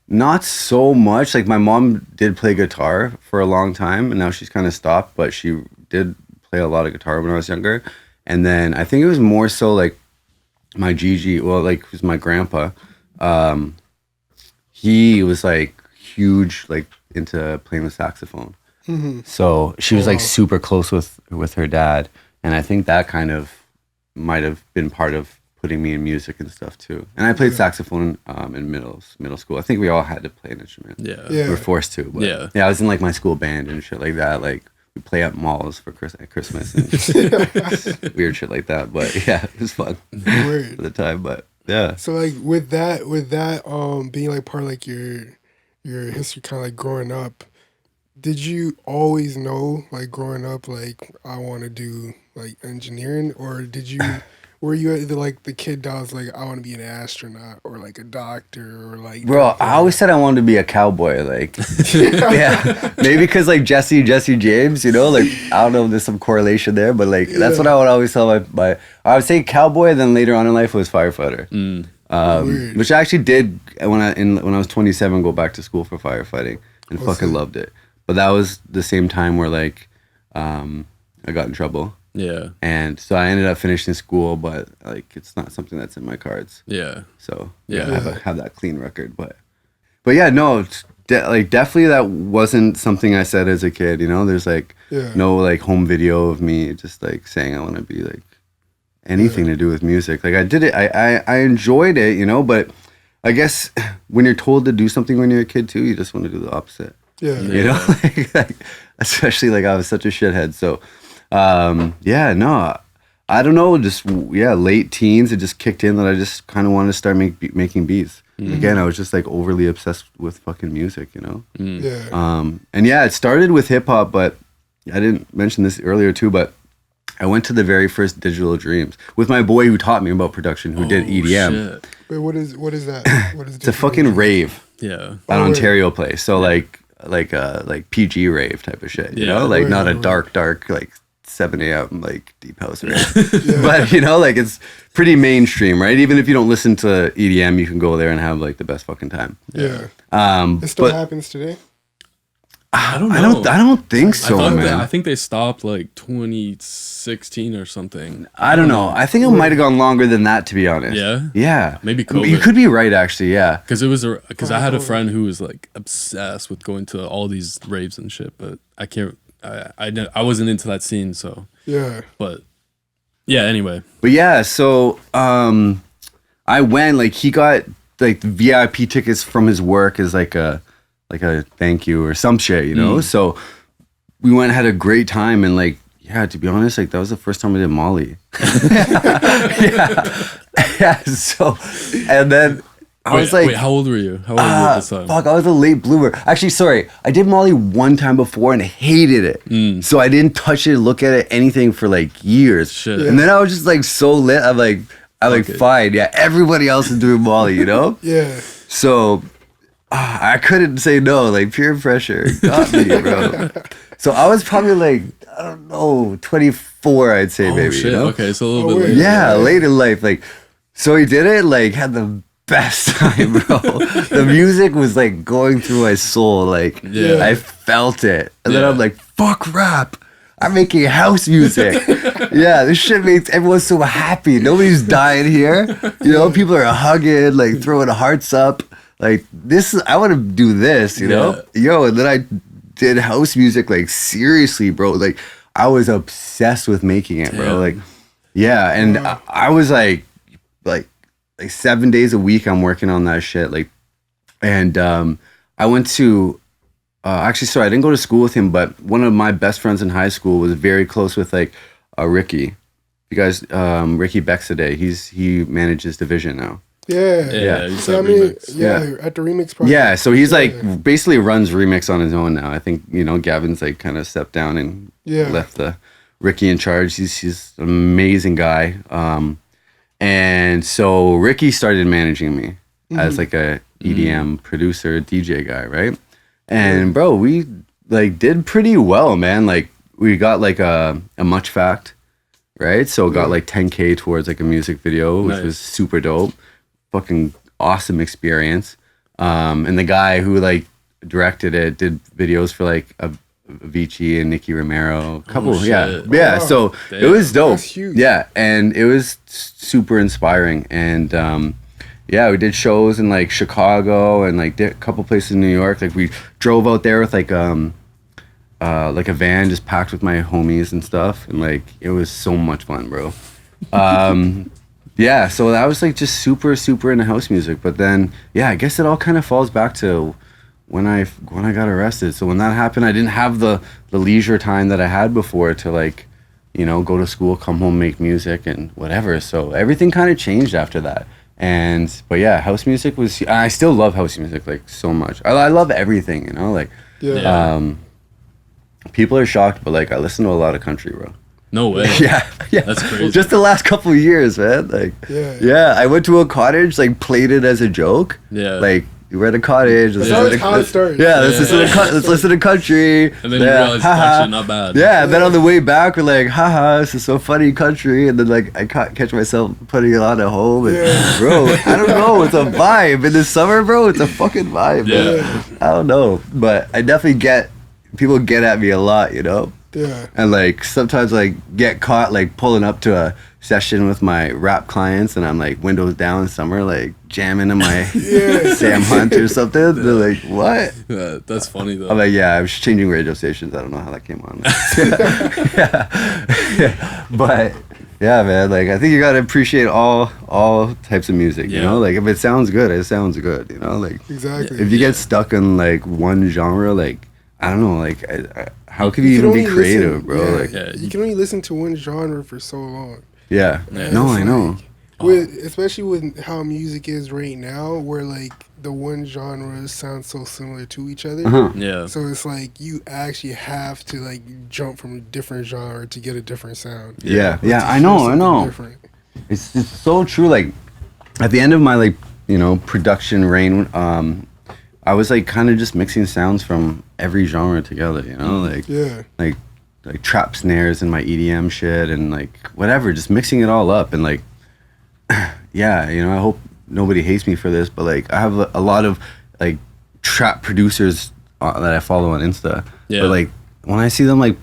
Not so much. Like my mom did play guitar for a long time and now she's kind of stopped, but she did play a lot of guitar when I was younger. And then I think it was more so like my Gigi, it was my grandpa. He was like huge, like into playing the saxophone. So she was like super close with her dad. And I think that kind of might have been part of putting me in music and stuff too. And I played saxophone in middle school. I think we all had to play an instrument. Yeah. We were forced to. But yeah, I was in like my school band and shit like that. Like we play at malls for Christmas and weird shit like that. But yeah, it was fun for the time. But yeah. So like with that being like part of like your history, kind of like growing up, did you always know like growing up like I want to do like engineering, or were you like the kid that was like I want to be an astronaut or like a doctor or like? Bro, I always said I wanted to be a cowboy. Like, yeah, maybe because like Jesse James, like I don't know if there's some correlation there, but like that's what I would always tell my I would say cowboy. Then later on in life was firefighter, which I actually did when I was 27 go back to school for firefighting and fucking loved it. But that was the same time where like I got in trouble. Yeah. And so I ended up finishing school, but like it's not something that's in my cards. Yeah. So I have that clean record, but yeah, no, definitely that wasn't something I said as a kid. There's like no like home video of me just like saying I want to be like anything to do with music. Like I did it, I enjoyed it, but I guess when you're told to do something when you're a kid too, you just want to do the opposite. Yeah. like especially like I was such a shithead, so. I don't know, just late teens it just kicked in that I just kind of wanted to start making beats. Again, I was just like overly obsessed with fucking music, and it started with hip-hop, but I didn't mention this earlier too, but I went to the very first Digital Dreams with my boy who taught me about production, who did EDM. Shit. Wait, what is that? What is it's a fucking rave at Ontario place, so like PG rave type of shit, not a dark like 7 a.m. like deep house, right? But you know, like it's pretty mainstream, right? Even if you don't listen to EDM, you can go there and have like the best fucking time. Yeah. It still happens today. I don't know. I don't think so, man. I think they stopped like 2016 or something. I don't know. I think it might have gone longer than that, to be honest. Yeah? Yeah. Maybe COVID. You could be right, actually. Yeah. Because I had a friend who was like obsessed with going to all these raves and shit, but I can't. I wasn't into that scene, so yeah. But yeah, anyway. But yeah, so I went. Like he got like the VIP tickets from his work as like a thank you or some shit, you know. So we went and had a great time, and like yeah, to be honest, like that was the first time I did Molly. yeah. So and then. I was like, wait, how old were you? How old were you at this time? Fuck, I was a late bloomer. Actually, sorry, I did Molly one time before and hated it. So I didn't touch it, look at it, anything for like years. Shit. And then I was just like so lit. I'm like fine. Yeah, everybody else is doing Molly, you know? Yeah. So I couldn't say no. Like peer pressure got me, bro. So I was probably like, I don't know, 24, I'd say, maybe. Shit. You know? Okay, so a little bit later. Yeah, late in life. Like, so he did it. Like, had the best time, bro. The music was like going through my soul. Like I felt it. And then I'm like, fuck rap. I'm making house music. Yeah, this shit makes everyone so happy. Nobody's dying here. You know, people are hugging, like throwing hearts up. Like this is, I want to do this, you know? Yo, and then I did house music like seriously, bro. Like I was obsessed with making it, bro. Like yeah, and I was like 7 days a week I'm working on that shit. Like, and I went to actually, sorry, I didn't go to school with him, but one of my best friends in high school was very close with like Ricky. You guys, Ricky Bexaday, he manages Division now. Yeah. Yeah. He's I at mean, Remix. at the Remix project. Yeah, so he's like basically runs Remix on his own now. I think, you know, Gavin's like kind of stepped down and left the Ricky in charge. He's an amazing guy. And so Ricky started managing me as like a EDM producer, DJ guy, right? And bro, we like did pretty well, man. Like we got like a much fact, right? So got like 10K towards like a music video, which was super dope. Fucking awesome experience. And the guy who like directed it did videos for like Avicii and Nicky Romero, a couple, yeah. So it was dope. That's huge. Yeah, and it was super inspiring. And yeah, we did shows in like Chicago and like did a couple places in New York. Like we drove out there with like a van just packed with my homies and stuff, and like it was so much fun, bro. Yeah, so that was like just super into house music. But then yeah, I guess it all kind of falls back to when I got arrested. So when that happened, I didn't have the leisure time that I had before to like, you know, go to school, come home, make music and whatever. So everything kind of changed after that. But yeah, house music was, I still love house music like so much. I love everything, you know, like people are shocked, but like I listen to a lot of country, bro. No way. Yeah. That's crazy. Just the last couple of years, man. Like I went to a cottage, like played it as a joke. Yeah. Like we're at a cottage. That's how it started. Yeah, let's listen to country. And then you realize it's actually not bad. Yeah, and then on the way back, we're like, haha, this is so funny country. And then like I catch myself putting it on at home. And bro, I don't know, it's a vibe. In the summer, bro, it's a fucking vibe. Yeah. I don't know. But I definitely people get at me a lot, you know? Yeah. And like sometimes like get caught like pulling up to a session with my rap clients and I'm like windows down somewhere like jamming in my Sam Hunt or something. They're like, what? Yeah, that's funny though. I'm like, yeah, I was changing radio stations. I don't know how that came on. But yeah, man, like I think you gotta appreciate all types of music, you know? Like if it sounds good, it sounds good, you know? Like exactly. If you get stuck in like one genre, like I don't know, like how could you even be creative, bro? You can only listen to one genre for so long. Yeah. No, I know. Especially with how music is right now, where like the one genre sounds so similar to each other. Yeah. So it's like you actually have to like jump from a different genre to get a different sound. Yeah. I know. Different. It's so true. Like at the end of my like, you know, production reign, I was like kind of just mixing sounds from every genre together, you know, like like trap snares in my EDM shit and like whatever, just mixing it all up and like, yeah, you know, I hope nobody hates me for this, but like I have a lot of like trap producers that I follow on Insta. Yeah. But like when I see them like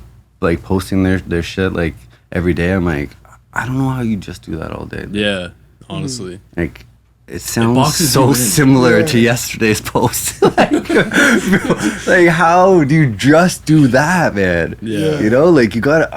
posting their shit like every day, I'm like, I don't know how you just do that all day. Yeah, honestly. Like it sounds boxes so you in. similar to yesterday's post. Like, bro, like how do you just do that, man? Yeah. You know, like you gotta.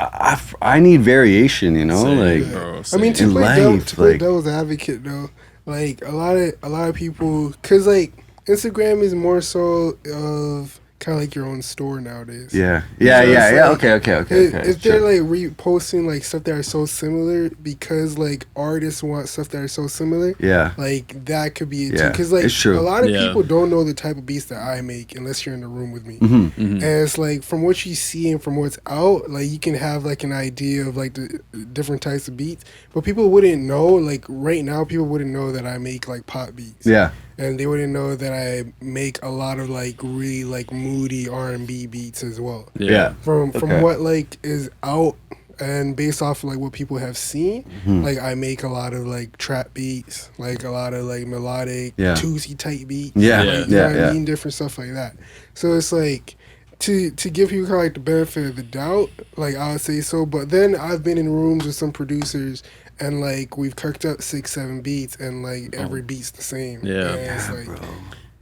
I need variation. You know, Same, like bro, I same. mean, to In play, life, like- devil's advocate though, like a lot of people, cause like Instagram is more so of kind of like your own store nowadays. yeah. Like, Okay. If they're sure. like reposting like stuff that are so similar because like artists want stuff that are so similar, Yeah. like that could be it too. Yeah, Because like it's true. a lot of Yeah. people don't know the type of beats that I make unless you're in the room with me. Mm-hmm. And it's like from what you see and from what's out, like you can have like an idea of like the different types of beats, but people wouldn't know. Like right now, people wouldn't know that I make like pop beats. Yeah. And they wouldn't know that I make a lot of like really like moody R&B beats as well. Yeah. From Okay. what like is out and based off of like what people have seen, Mm-hmm. like I make a lot of like trap beats, like a lot of like melodic, Yeah. Tuesday type beats. Yeah. Yeah. Like, you know what Yeah. I mean? Different stuff like that. So it's like to give people kind of like the benefit of the doubt, like I would say so. But then I've been in rooms with some producers and like we've cooked up 6-7 beats and like every beat's the same. Yeah. And it's like bro.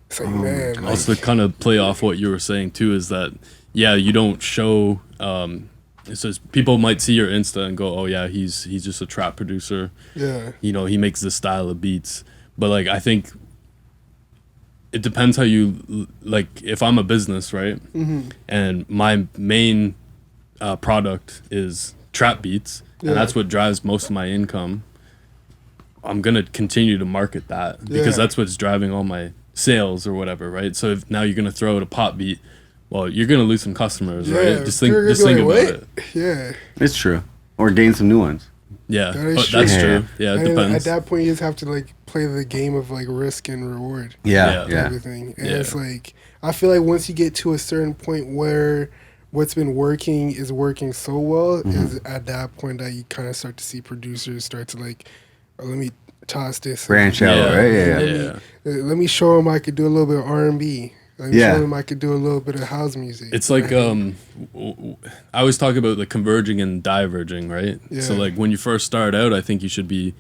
it's like man, like, Also, to kind of play off what you were saying too, is that yeah, you don't show. It says people might see your Insta and go, "Oh yeah, he's just a trap producer. yeah. You know, he makes this style of beats." But like, I think it depends how you like. If I'm a business, right, and my main product is trap beats, Yeah. and that's what drives most of my income. I'm gonna continue to market that because Yeah. that's what's driving all my sales or whatever, right? So if now you're gonna throw out a pop beat, well, you're gonna lose some customers, right? Just think, You're gonna just be think like, about it. "What?" Yeah. It's true. Or gain some new ones. Yeah, That is but true. that's Yeah. true. Yeah, it And at depends. that point, you just have to like play the game of like risk and reward. Yeah. Yeah. Everything. And Yeah. it's like I feel like once you get to a certain point where what's been working is working so well, Mm-hmm. is at that point that you kind of start to see producers start to like, oh, let me toss this. Branch out, Yeah. right? Yeah. Yeah. Let me show them I could do a little bit of R&B. Let me Yeah. show them I could do a little bit of house music. It's like right? I always talk about the converging and diverging, right? So Yeah. like when you first start out, I think you should be,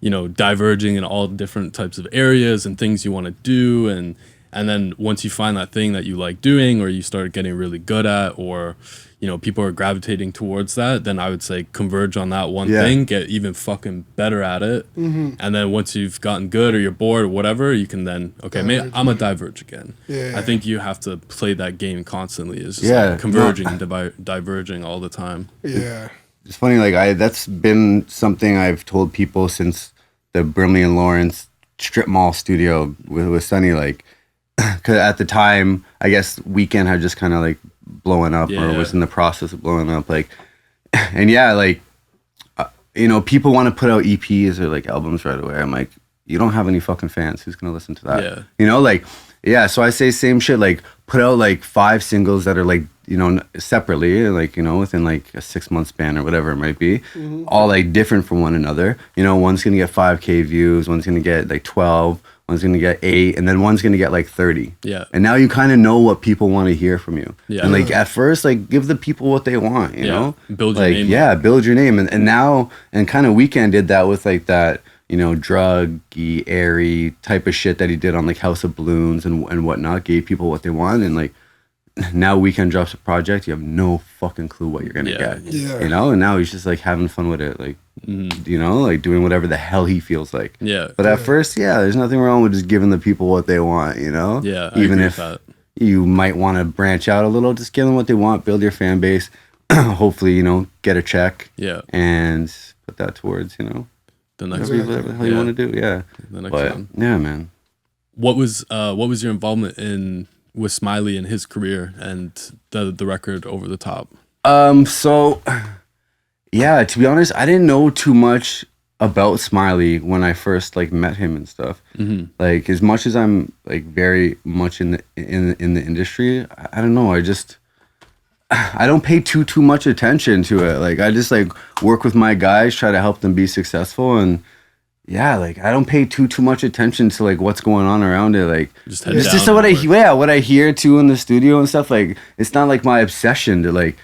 you know, diverging in all different types of areas and things you want to do, and then once you find that thing that you like doing or you start getting really good at, or you know people are gravitating towards that, then I would say converge on that one Yeah. thing, get even fucking better at it, and then once you've gotten good or you're bored or whatever, you can then Diverge. I'm a diverge again. Yeah. I think you have to play that game constantly. It's just Yeah, like converging and diverging all the time. Yeah. It's funny, like that's been something I've told people since the Brimley and Lawrence strip mall studio with Sunny, like, because at the time, I guess Weekend had just kind of like blowing up or Yeah. was in the process of blowing up, like, and yeah, like, you know, people want to put out EPs or like albums right away. I'm like, you don't have any fucking fans. Who's gonna listen to that? Yeah. You know, like, yeah. So I say same shit. Like, put out like 5 singles that are like, you know, separately, like, you know, within like a 6-month span or whatever it might be, all like different from one another. You know, one's gonna get 5K views, one's gonna get like 12, one's gonna get 8, and then one's gonna get like 30. Yeah. And now you kind of know what people want to hear from you. Yeah. And like at first, like give the people what they want, you Yeah. know? Build your like, name yeah, build your name. And now, and kind of Weekend did that with like that, you know, druggy, airy type of shit that he did on like House of Balloons and whatnot, gave people what they want. And like now Weekend drops a project, you have no fucking clue what you're gonna Yeah. get. Yeah. You know, and now he's just like having fun with it, like, you know, like doing whatever the hell he feels like. Yeah. But at first, yeah, there's nothing wrong with just giving the people what they want, you know? Yeah, I Even agree if with that. you might want to branch out a little, just give them what they want, build your fan base, hopefully, you know, get a check Yeah. and put that towards, you know, The next whatever, one. whatever the hell you want to do. Yeah. The next But one. yeah, man. What was your involvement in with Smiley and his career and the record Over the Top? So yeah, to be honest, I didn't know too much about Smiley when I first like met him and stuff. Like as much as I'm like very much in the industry, I don't know. I don't pay too much attention to it. Like I just like work with my guys, try to help them be successful, and yeah, like I don't pay too much attention to like what's going on around it. Like Just it's just what I hear too in the studio and stuff. Like it's not like my obsession to like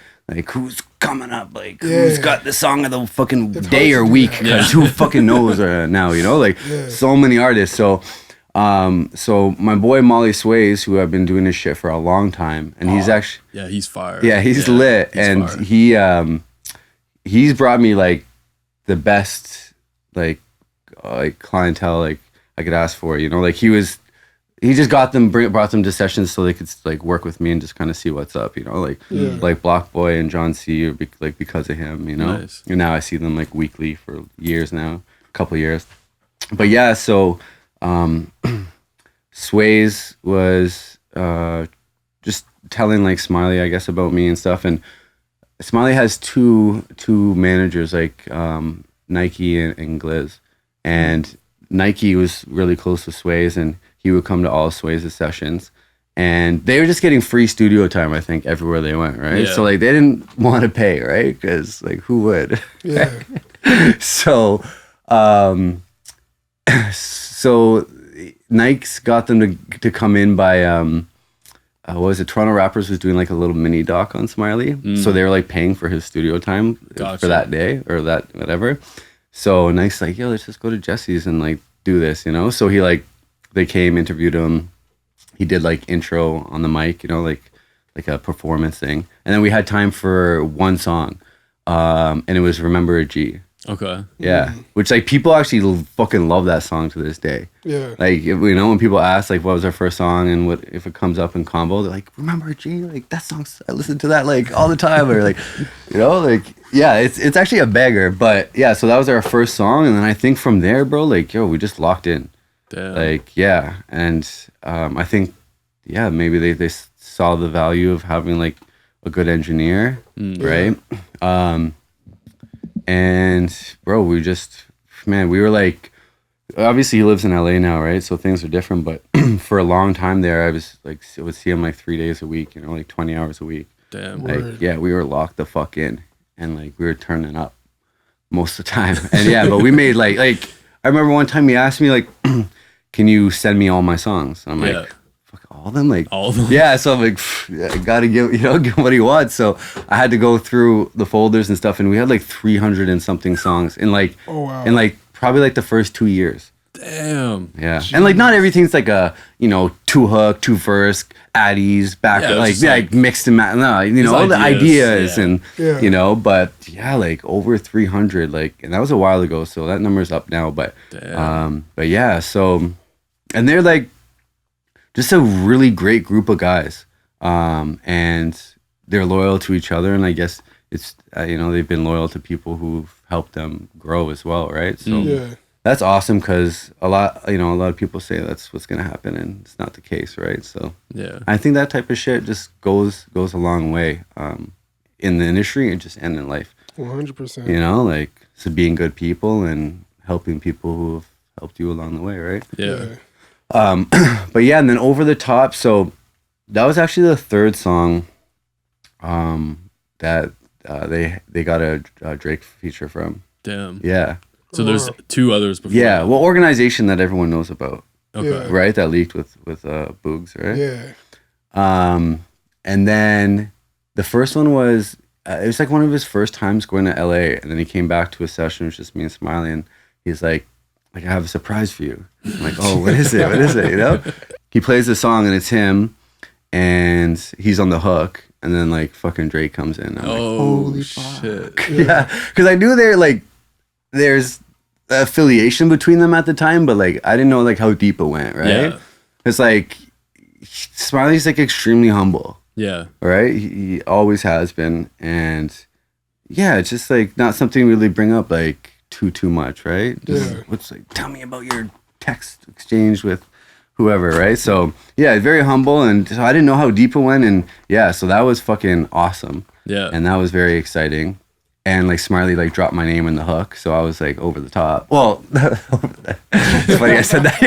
who's coming up, like who's got the song of the fucking day or week, because who fucking knows now, you know, like so many artists. So so my boy Molly Sways, who I've been doing this shit for a long time, and he's actually he's fire. Yeah, he's lit, and fire. He's brought me like the best like clientele like I could ask for, you know, like he just brought them to sessions so they could like work with me and just kind of see what's up, you know, like Block Boy and John C are like because of him, you know. Nice. And now I see them like weekly for years now, a couple years. But yeah, so Sways was just telling like Smiley, I guess, about me and stuff, and Smiley has two managers, like Nike and Gliz, and Nike was really close to Sways, and he would come to all Sways' sessions, and they were just getting free studio time, I think, everywhere they went, right? So like they didn't want to pay, right? Because like who would? Yeah. So so Nike's got them to come in by what was it? Toronto Rappers was doing like a little mini doc on Smiley, so they were like paying for his studio time for that day or that whatever. So Nike's like, yo, let's just go to Jesse's and like do this, you know. So they came, interviewed him. He did like intro on the mic, you know, like a performance thing, and then we had time for one song, and it was "Remember a G." Okay. Yeah, which like people actually fucking love that song to this day. Yeah. Like you know when people ask like what was our first song and what if it comes up in combo, they're like, "Remember a G?" Like that song, I listen to that like all the time, or like, you know, like yeah, it's actually a banger. But yeah, so that was our first song, and then I think from there, bro, like yo, we just locked in. Damn. Like yeah, and I think yeah maybe they saw the value of having like a good engineer, right? And bro, we were like, obviously he lives in LA now, right? So things are different, but for a long time there, I would see him like 3 days a week, you know, like 20 hours a week. Damn. Like, yeah, we were locked the fuck in, and like we were turning up most of the time. And yeah, but we made like I remember one time he asked me like, can you send me all my songs? And I'm like, fuck all of them? Like all of them? Yeah, so I'm like, I gotta give him what he wants. So I had to go through the folders and stuff, and we had like 300 and something songs in like in like probably like the first 2 years. Damn. Yeah. Jeez. And like not everything's like a, you know, 2 hook, 2 verse, addies, back like mixed and match. No, you know, all the ideas and you know, but yeah, like over 300, like, and that was a while ago, so that number's up now, but yeah, so, and they're like just a really great group of guys, and they're loyal to each other, and I guess it's you know, they've been loyal to people who've helped them grow as well, right? So that's awesome, because a lot of people say that's what's gonna happen, and it's not the case, right? So I think that type of shit just goes a long way in the industry and just in life. 100%. You know, like, so being good people and helping people who have helped you along the way, right? Yeah. But yeah, and then Over the Top. So that was actually the third song that they got a Drake feature from. Damn. Yeah. So there's 2 others before. Yeah, well, Organization that everyone knows about. Okay. Right, that leaked with Boogs, right? Yeah. And then the first one was it was like one of his first times going to LA, and then he came back to a session. It was just me and Smiley, and he's like, I have a surprise for you. I'm like, oh, what is it? What is it? You know? He plays the song, and it's him, and he's on the hook, and then like fucking Drake comes in. I'm like, holy shit. Fuck. Yeah, because I knew there's affiliation between them at the time, but like I didn't know like how deep it went, right? Yeah. It's like Smiley's like extremely humble. Yeah. Right? He always has been, and yeah, it's just like not something we really bring up like too much, right? Just what's like, tell me about your text exchange with whoever, right? So yeah, very humble, and so I didn't know how deep it went, and yeah, so that was fucking awesome. Yeah. And that was very exciting. and like Smiley like dropped my name in the hook, so I was like over the top. Well, it's funny I said that.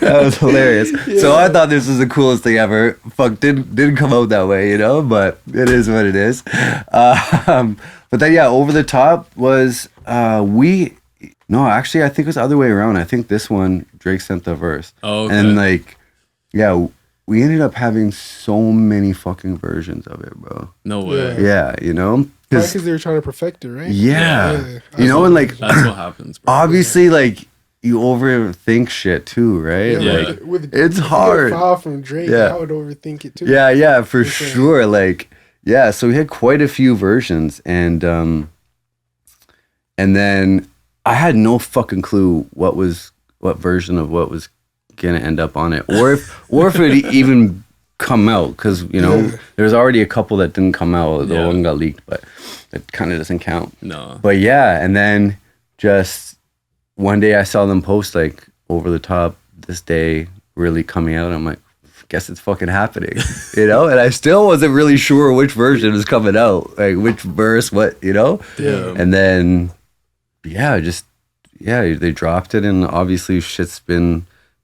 That was hilarious. Yeah. So I thought this was the coolest thing ever. Fuck, didn't come out that way, you know. But it is what it is. But then over the top was No, actually, I think it was the other way around. I think this one Drake sent the verse. Oh, okay. And like, we ended up having so many fucking versions of it, bro. No way. Yeah, you know? Because they were trying to perfect it, right? Yeah. You know, and like... That's what happens, bro. Obviously, like, you overthink shit too, right? Yeah. Like, with it's hard. File from Drake, I would overthink it too. Yeah, for sure. Like, so we had quite a few versions, and then I had no fucking clue what version of what was gonna end up on it, or if it even come out, because there's already a couple that didn't come out. The one got leaked, but it kind of doesn't count. No. But and then just one day I saw them post like over the top this day really coming out. I'm like, guess it's fucking happening, And I still wasn't really sure which version was coming out, like which verse, what, Yeah. And then they dropped it, and obviously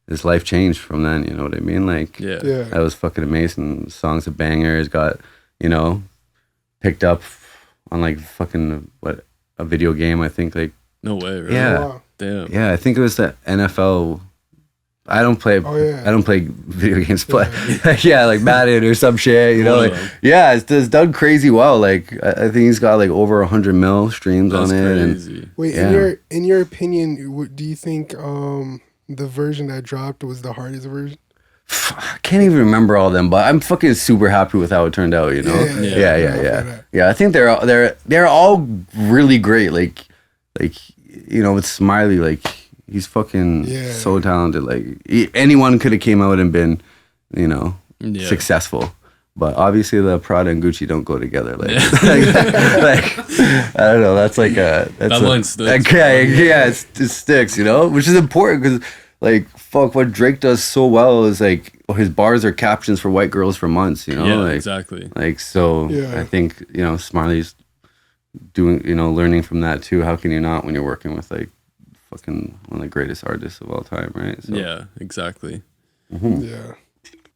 his life changed from then, you know what I mean? Like, that was fucking amazing. The song's a banger. It's got, picked up on like fucking, a video game, I think, like. No way, really? Yeah. Wow. Damn. Yeah, I think it was the NFL. I don't play video games, but like Madden or some shit, it's done crazy well. Like, I think he's got like over 100 mil streams on it. Crazy. And wait, in your opinion, do you think the version that dropped was the hardest version? I can't even remember all of them, but I'm fucking super happy with how it turned out, Yeah, I think they're all really great. Like with Smiley, like he's fucking so talented. Like anyone could have came out and been, successful. But obviously the Prada and Gucci don't go together. Like, like I don't know. That's like that line sticks. It sticks. Which is important because like what Drake does so well is like his bars are captions for white girls for months. Exactly. Like so, I think Smiley's doing learning from that too. How can you not when you're working with like fucking one of the greatest artists of all time, right? So. Yeah, exactly. Mm-hmm. Yeah.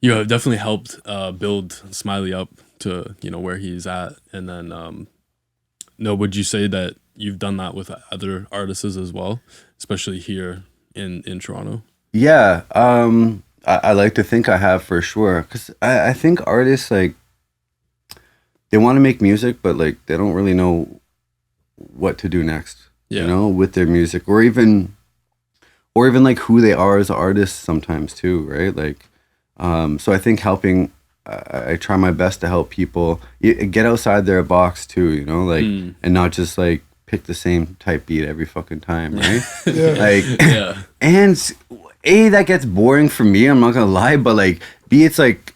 You have definitely helped build Smiley up to where he's at, and then would you say that you've done that with other artists as well, especially here in Toronto? Yeah, I like to think I have, for sure, because I think artists, like, they want to make music, but like they don't really know what to do next, with their music, or even like who they are as artists sometimes too, right? Like. So I think I try my best to help people get outside their box too, and not just like pick the same type beat every fucking time, right? And that gets boring for me, I'm not gonna lie, but like B, it's like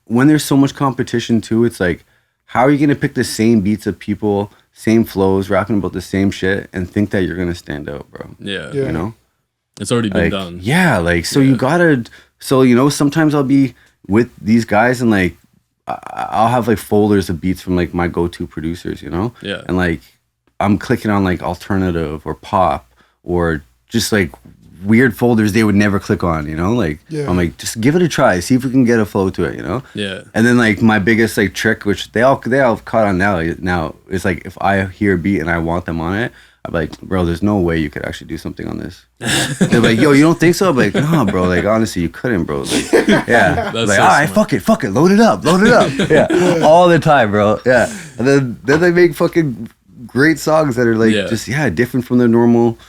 when there's so much competition too, it's like, how are you gonna pick the same beats of people, same flows, rapping about the same shit, and think that you're gonna stand out, bro? Yeah. It's already been done. Yeah, like, so you gotta. So, sometimes I'll be with these guys and like, I'll have like folders of beats from like my go-to producers, Yeah. And like, I'm clicking on like alternative or pop or just like weird folders they would never click on, Like, I'm like, just give it a try, see if we can get a flow to it, Yeah. And then like my biggest like trick, which they all caught on now is like, if I hear a beat and I want them on it, I'm like, bro, there's no way you could actually do something on this. They're like, yo, you don't think so? I'm like, nah, bro. Like, honestly, you couldn't, bro. Like, yeah. That's like, so all right, fuck it. Load it up. Yeah. All the time, bro. Yeah. And then they make fucking great songs that are like, just different from their normal,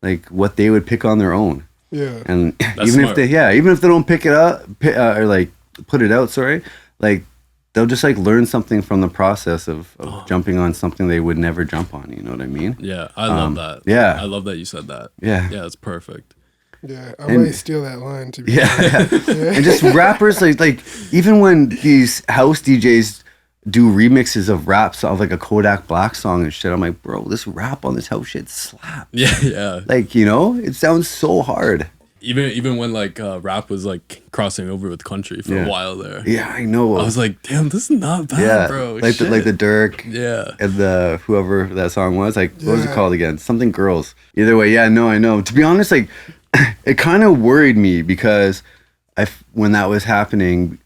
like what they would pick on their own. Yeah. And That's even smart. if they don't pick it up, or like put it out, like, they'll just like learn something from the process of jumping on something they would never jump on. You know what I mean? Yeah, I love that. Yeah, I love that you said that. Yeah, it's perfect. Yeah, I might steal that line to be. Yeah. And just rappers like even when these house DJs do remixes of raps of like a Kodak Black song and shit, I'm like, bro, this rap on this house shit slaps. Yeah. Like, it sounds so hard. even when like rap was like crossing over with country for a while there. Yeah, I know. I was like, damn, this is not bad, bro. Like the Dirk. Yeah. And the whoever that song was, like, what was it called again? Something Girls. Either way, I know. To be honest, like, it kind of worried me because when that was happening,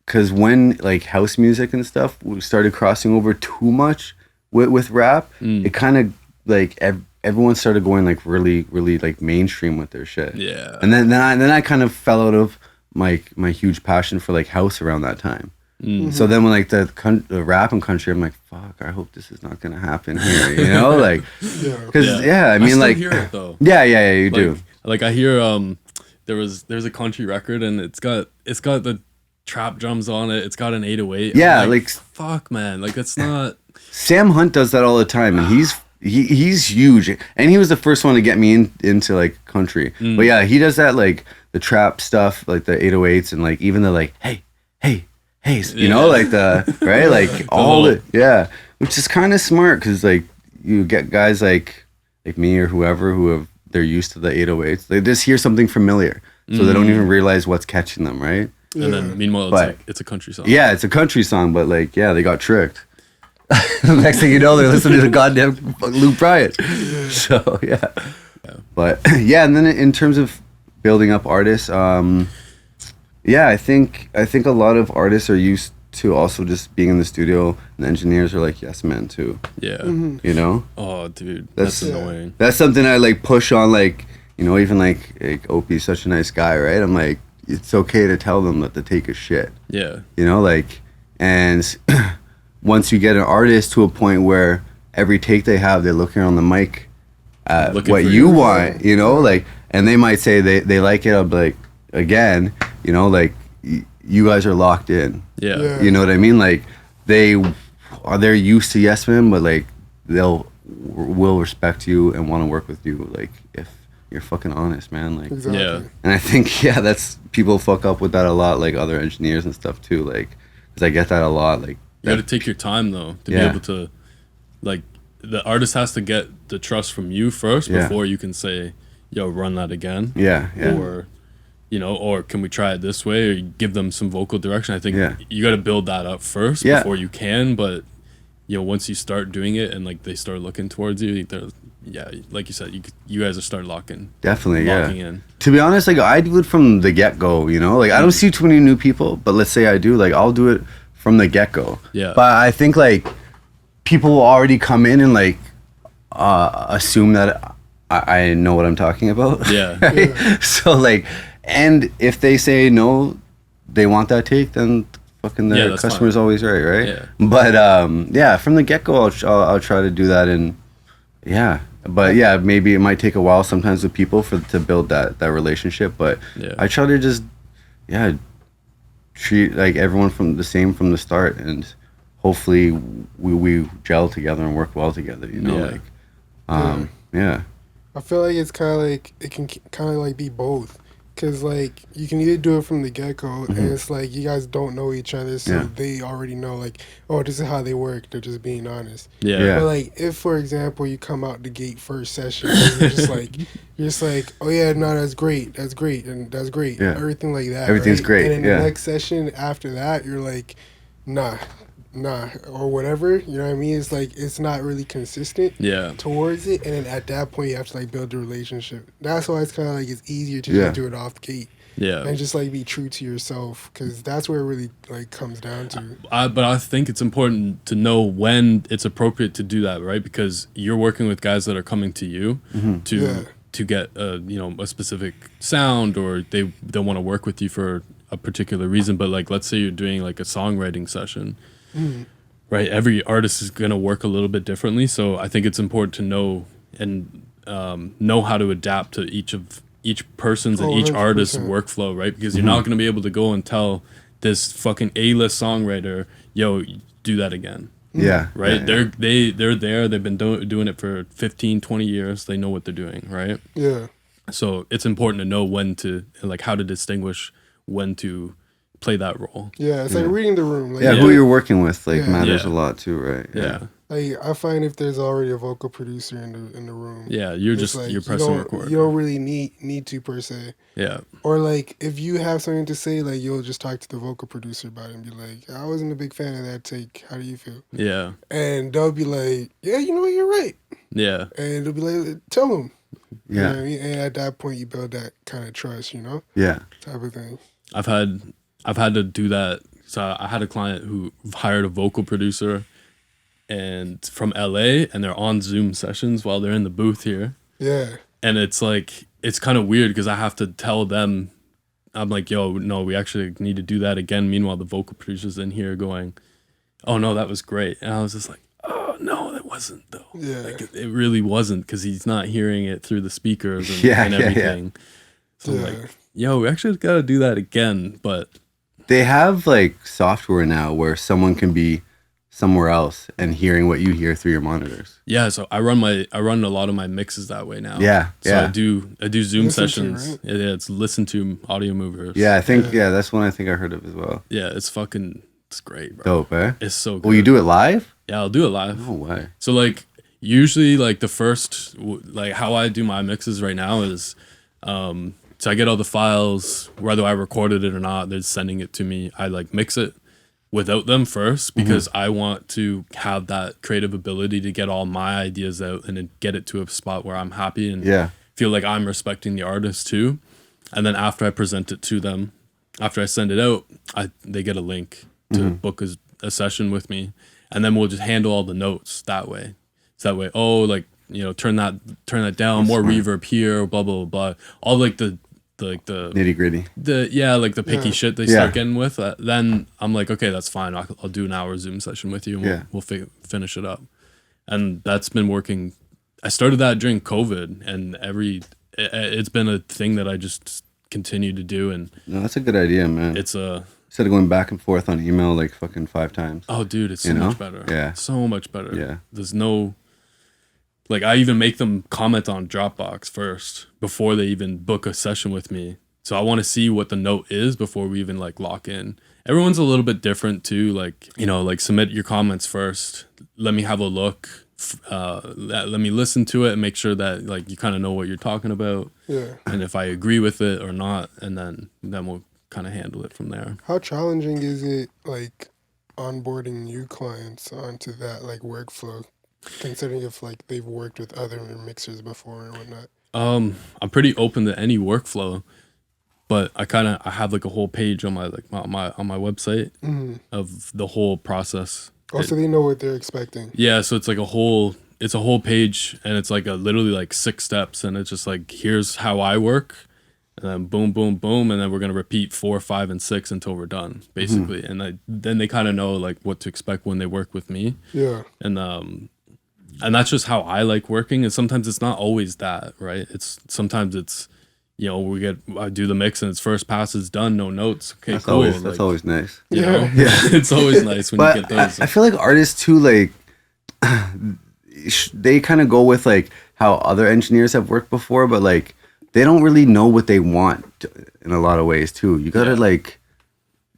because when like house music and stuff started crossing over too much with rap, it kind of like everyone started going like really like mainstream with their shit. Yeah. And then I kind of fell out of my huge passion for like house around that time. Mm-hmm. So then when like the rap and country, I'm like, fuck, I hope this is not gonna happen here, you know, like, because I mean, I still like, hear it though. Yeah, you do. Like I hear there's a country record and it's got the trap drums on it. It's got an 808. Yeah, like fuck, man, like it's not. Sam Hunt does that all the time, and he's huge, and he was the first one to get me into like country. But yeah, he does that like the trap stuff, like the 808s, and like even the like hey, you know, like the right, like all the which is kind of smart because like you get guys like me or whoever they're used to the 808s. They just hear something familiar, so they don't even realize what's catching them, right? And then meanwhile, it's a country song. Yeah, it's a country song, but like they got tricked. Next thing you know, they're listening to goddamn Luke Bryan. So yeah. But and then in terms of building up artists, I think a lot of artists are used to also just being in the studio, and engineers are like yes men too. Yeah. Mm-hmm. You know? Oh dude, that's annoying. That's something I like push on, like, you know, even like Opie's such a nice guy, right? I'm like, it's okay to tell them that the take is shit. Yeah. You know, like, and once you get an artist to a point where every take they have, they're looking on the mic at what you want, you know, like, and they might say they like it, I'll be like, again, you know, like, you guys are locked in. Yeah. You know what I mean? Like, they're used to yes men, but like, will respect you and want to work with you, like, if you're fucking honest, man. Like, exactly. Yeah. And I think, that's people fuck up with that a lot, like other engineers and stuff too, like, because I get that a lot, like, you got to take your time though to be able to, like, the artist has to get the trust from you first before you can say, yo, run that again. Yeah. Or, you know, or can we try it this way, or you give them some vocal direction. I think you got to build that up first before you can. But, you know, once you start doing it and like they start looking towards you, like you said, you guys are start locking in. To be honest, like, I do it from the get-go, you know, like I don't see too many new people, but let's say I do, like, I'll do it from the get-go. Yeah. But I think like people will already come in and like assume that I know what I'm talking about. Yeah. Right? So like, and if they say no, they want that take, then fucking the customer's always right? Yeah. But from the get-go, I'll try to do that, and but maybe it might take a while sometimes with people to build that relationship, but I try to just treat like everyone from the start, and hopefully we gel together and work well together, you know. I feel like it's kind of like it can kind of like be both. Because, like, you can either do it from the get-go, and it's like you guys don't know each other, so they already know, like, oh, this is how they work. They're just being honest. But, like, if, for example, you come out the gate first session, and you're just like, oh, yeah, no, that's great, and that's great. Yeah. Everything like that. Everything's great. And then the next session after that, you're like, nah, or whatever, you know what I mean? It's like, it's not really consistent towards it, and then at that point, you have to, like, build a relationship. That's why it's kind of like, it's easier to just do it off the gate. Yeah. And just, like, be true to yourself, because that's where it really, like, comes down to. But I think it's important to know when it's appropriate to do that, right? Because you're working with guys that are coming to you to get, a specific sound, or they want to work with you for a particular reason. But, like, let's say you're doing, like, a songwriting session. Right, every artist is going to work a little bit differently, so I think it's important to know and know how to adapt to each person's and each 100%. Artist's workflow, right? Because you're not going to be able to go and tell this fucking A-list songwriter, yo, do that again. Right. They're there, they've been doing it for 15, 20 years, they know what they're doing, right? So it's important to know when to, like, how to distinguish when to play that role. It's like reading the room. Like, who you're working with, like, matters a lot too, right? I find if there's already a vocal producer in the room, Yeah, you're it's just like you're pressing record. You don't really need to per se. Yeah. Or like if you have something to say, like you'll just talk to the vocal producer about it and be like, I wasn't a big fan of that take. How do you feel? Yeah. And they'll be like, yeah, you know what, you're right. Yeah. And they'll be like, tell them. Yeah. You know what I mean? And at that point, you build that kind of trust, you know? Yeah. Type of thing. I've had to do that. So I had a client who hired a vocal producer and from LA, and they're on Zoom sessions while they're in the booth here. Yeah. And it's like, it's kind of weird because I have to tell them, I'm like, yo, no, we actually need to do that again. Meanwhile, the vocal producer's in here going, oh no, that was great. And I was just like, oh no, that wasn't though. Yeah. Like it really wasn't, because he's not hearing it through the speakers and, Yeah, and yeah, yeah. everything. So I'm like, yo, we actually got to do that again. But They have like software now where someone can be somewhere else and hearing what you hear through your monitors. yeah, so I run a lot of my mixes that way now. Yeah, So yeah. I do Zoom Listen to, sessions. right? Yeah, it's listen to audio movers. Yeah, I think that's one I think I heard of as well. Yeah, it's great, bro. Dope, eh? It's so good. Will you do it live? Yeah, I'll do it live. No way. So like usually like the first like how I do my mixes right now is so I get all the files, whether I recorded it or not, they're sending it to me. I like mix it without them first because I want to have that creative ability to get all my ideas out and then get it to a spot where I'm happy and feel like I'm respecting the artist too. And then after I present it to them, after I send it out, they get a link to book a session with me, and then we'll just handle all the notes that way. So that way, oh, like, you know, turn that down, more reverb here, blah blah blah, all like the Nitty gritty. like the picky shit they start getting with. Then I'm like, okay, that's fine. I'll do an hour Zoom session with you, and we'll finish it up. And that's been working. I started that during COVID, and it's been a thing that I just continue to do. And No, that's a good idea, man. it's Instead of going back and forth on email like fucking 5 times. oh, dude, it's so You know? much better. Yeah. So much better. Yeah. There's no. Like, I even make them comment on Dropbox first before they even book a session with me. So I want to see what the note is before we even like lock in. Everyone's a little bit different too. Like, you know, like submit your comments first. Let me have a look. Let me listen to it and make sure that like you kind of know what you're talking about. Yeah. And if I agree with it or not, and then we'll kind of handle it from there. How challenging is it, like, onboarding new clients onto that, like, workflow, considering if, like, they've worked with other mixers before and whatnot? I'm pretty open to any workflow, but I have like a whole page on my website of the whole process. Also, they know what they're expecting. Yeah, so it's like a whole page, and it's like literally like 6 steps, and it's just like, here's how I work, and then boom, boom, boom, and then we're gonna repeat 4, 5, and 6 until we're done, basically. And then they kind of know like what to expect when they work with me. Yeah. And that's just how I like working. And sometimes it's not always that, right? Sometimes it's, you know, I do the mix and it's first pass is done, no notes. Okay, That's cool. That's always nice. You know? It's always nice when you get those. I feel like artists too, like, they kind of go with like how other engineers have worked before, but like they don't really know what they want in a lot of ways too. You gotta like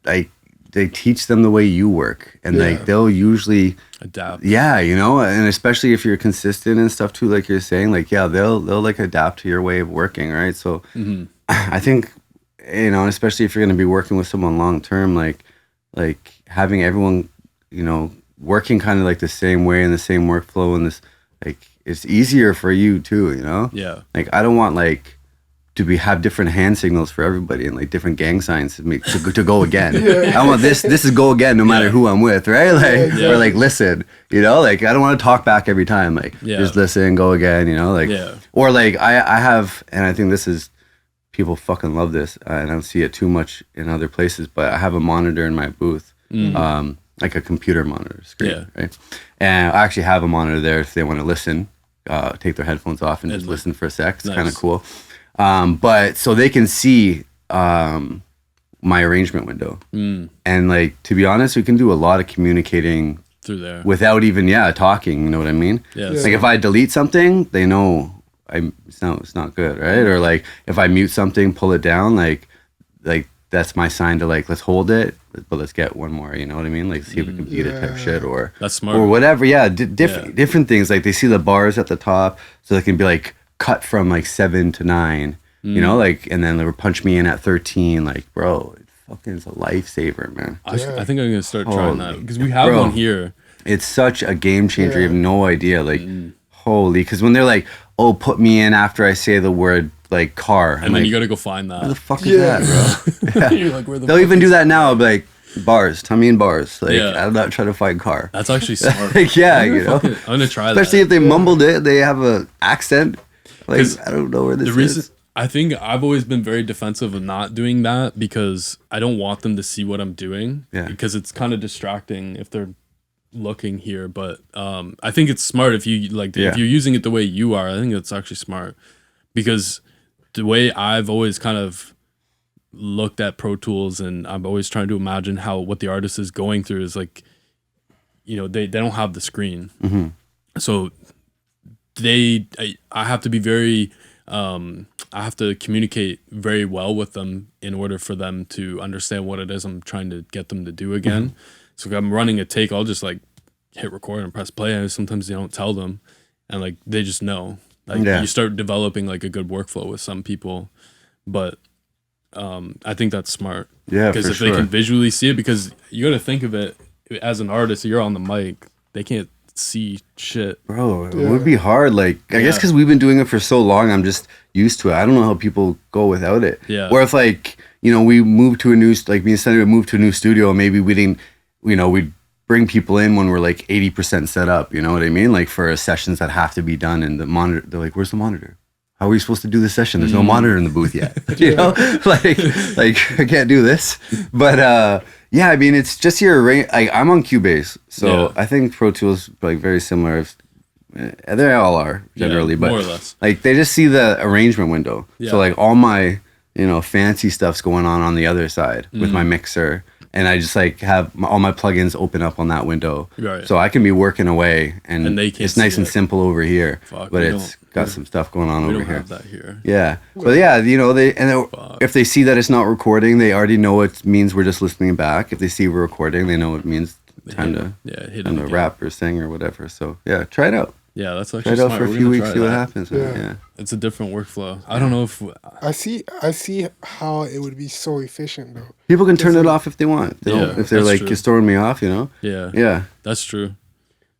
they teach them the way you work, and like they'll usually adapt. Yeah, you know, and especially if you're consistent and stuff too, like you're saying, like they'll like adapt to your way of working, right? So I think, you know, especially if you're gonna be working with someone long term, like having everyone, you know, working kind of like the same way and the same workflow, and this, like, it's easier for you too, you know? Yeah. Like I don't want like to have different hand signals for everybody and like different gang signs to go again. I want this is go again no matter who I'm with, right? Like or like listen, you know, like I don't want to talk back every time. Like just listen, go again, you know, like or like I have, and I think this is, people fucking love this, and I don't see it too much in other places, but I have a monitor in my booth, like a computer monitor screen, right? And I actually have a monitor there if they want to listen, take their headphones off and just listen for a sec. It's kind of cool. But so they can see my arrangement window. And like, to be honest, we can do a lot of communicating through there without even talking, you know what I mean? Like if I delete something, they know it's not good, right? Or like if I mute something, pull it down, like that's my sign to like, let's hold it, but let's get one more, you know what I mean? Like see if we can beat it type shit, or that's smart, or whatever. Yeah, different things. Like they see the bars at the top, so they can be like cut from like 7 to 9, you know, like, and then they would punch me in at 13. Like, bro, it fucking is a lifesaver, man. I think I'm gonna start trying that because we have one here. It's such a game changer. You have no idea, like, holy, because when they're like, oh, put me in after I say the word like car, and then like, you gotta go find that. Where the fuck is that, bro? You're like, where the They'll even do that now. I'll be like, bars, tell me in bars. Like, I'm not trying to find car. That's actually smart. Like, yeah, you know. I'm gonna try that. Especially if they mumbled it, they have a accent. Like, I don't know where this is. I think I've always been very defensive of not doing that because I don't want them to see what I'm doing. Yeah. Because it's kind of distracting if they're looking here. But I think it's smart if you like if you're using it the way you are. I think it's actually smart because the way I've always kind of looked at Pro Tools, and I'm always trying to imagine what the artist is going through is like, you know, they don't have the screen. So I have to be very, I have to communicate very well with them in order for them to understand what it is I'm trying to get them to do again. So if I'm running a take, I'll just like hit record and press play. And sometimes you don't tell them, and like they just know. Like you start developing like a good workflow with some people, but I think that's smart. Yeah, because if they can visually see it, because you got to think of it as an artist. You're on the mic, they can't see shit, bro. It would be hard. Like I guess because we've been doing it for so long, I'm just used to it. I don't know how people go without it. Yeah. Or if like, you know, we moved to a new, like me and Sunny would move to a new studio, maybe we didn't, you know, we'd bring people in when we're like 80% set up, you know what I mean? Like for sessions that have to be done, and the monitor, they're like, where's the monitor? How are we supposed to do the session? There's no monitor in the booth yet. You know, like I can't do this. But yeah, I mean, it's just your arrange. I'm on Cubase, so I think Pro Tools like very similar. They all are generally, but more or less. Like they just see the arrangement window. So like all my, you know, fancy stuff's going on the other side with my mixer. And I just like have all my plugins open up on that window, so I can be working away, and it's nice and simple over here. But it's got some stuff going on over here. We don't have that here. Yeah, but yeah, you know, if they see that it's not recording, they already know it means we're just listening back. If they see we're recording, they know it means time to rap or sing or whatever. So yeah, try it out. Yeah, that's actually try it out for a few weeks, see what happens. Yeah, it's a different workflow. I don't know if I see how it would be so efficient though. People can turn it off if they want. If they're like just throwing me off, you know. Yeah, that's true.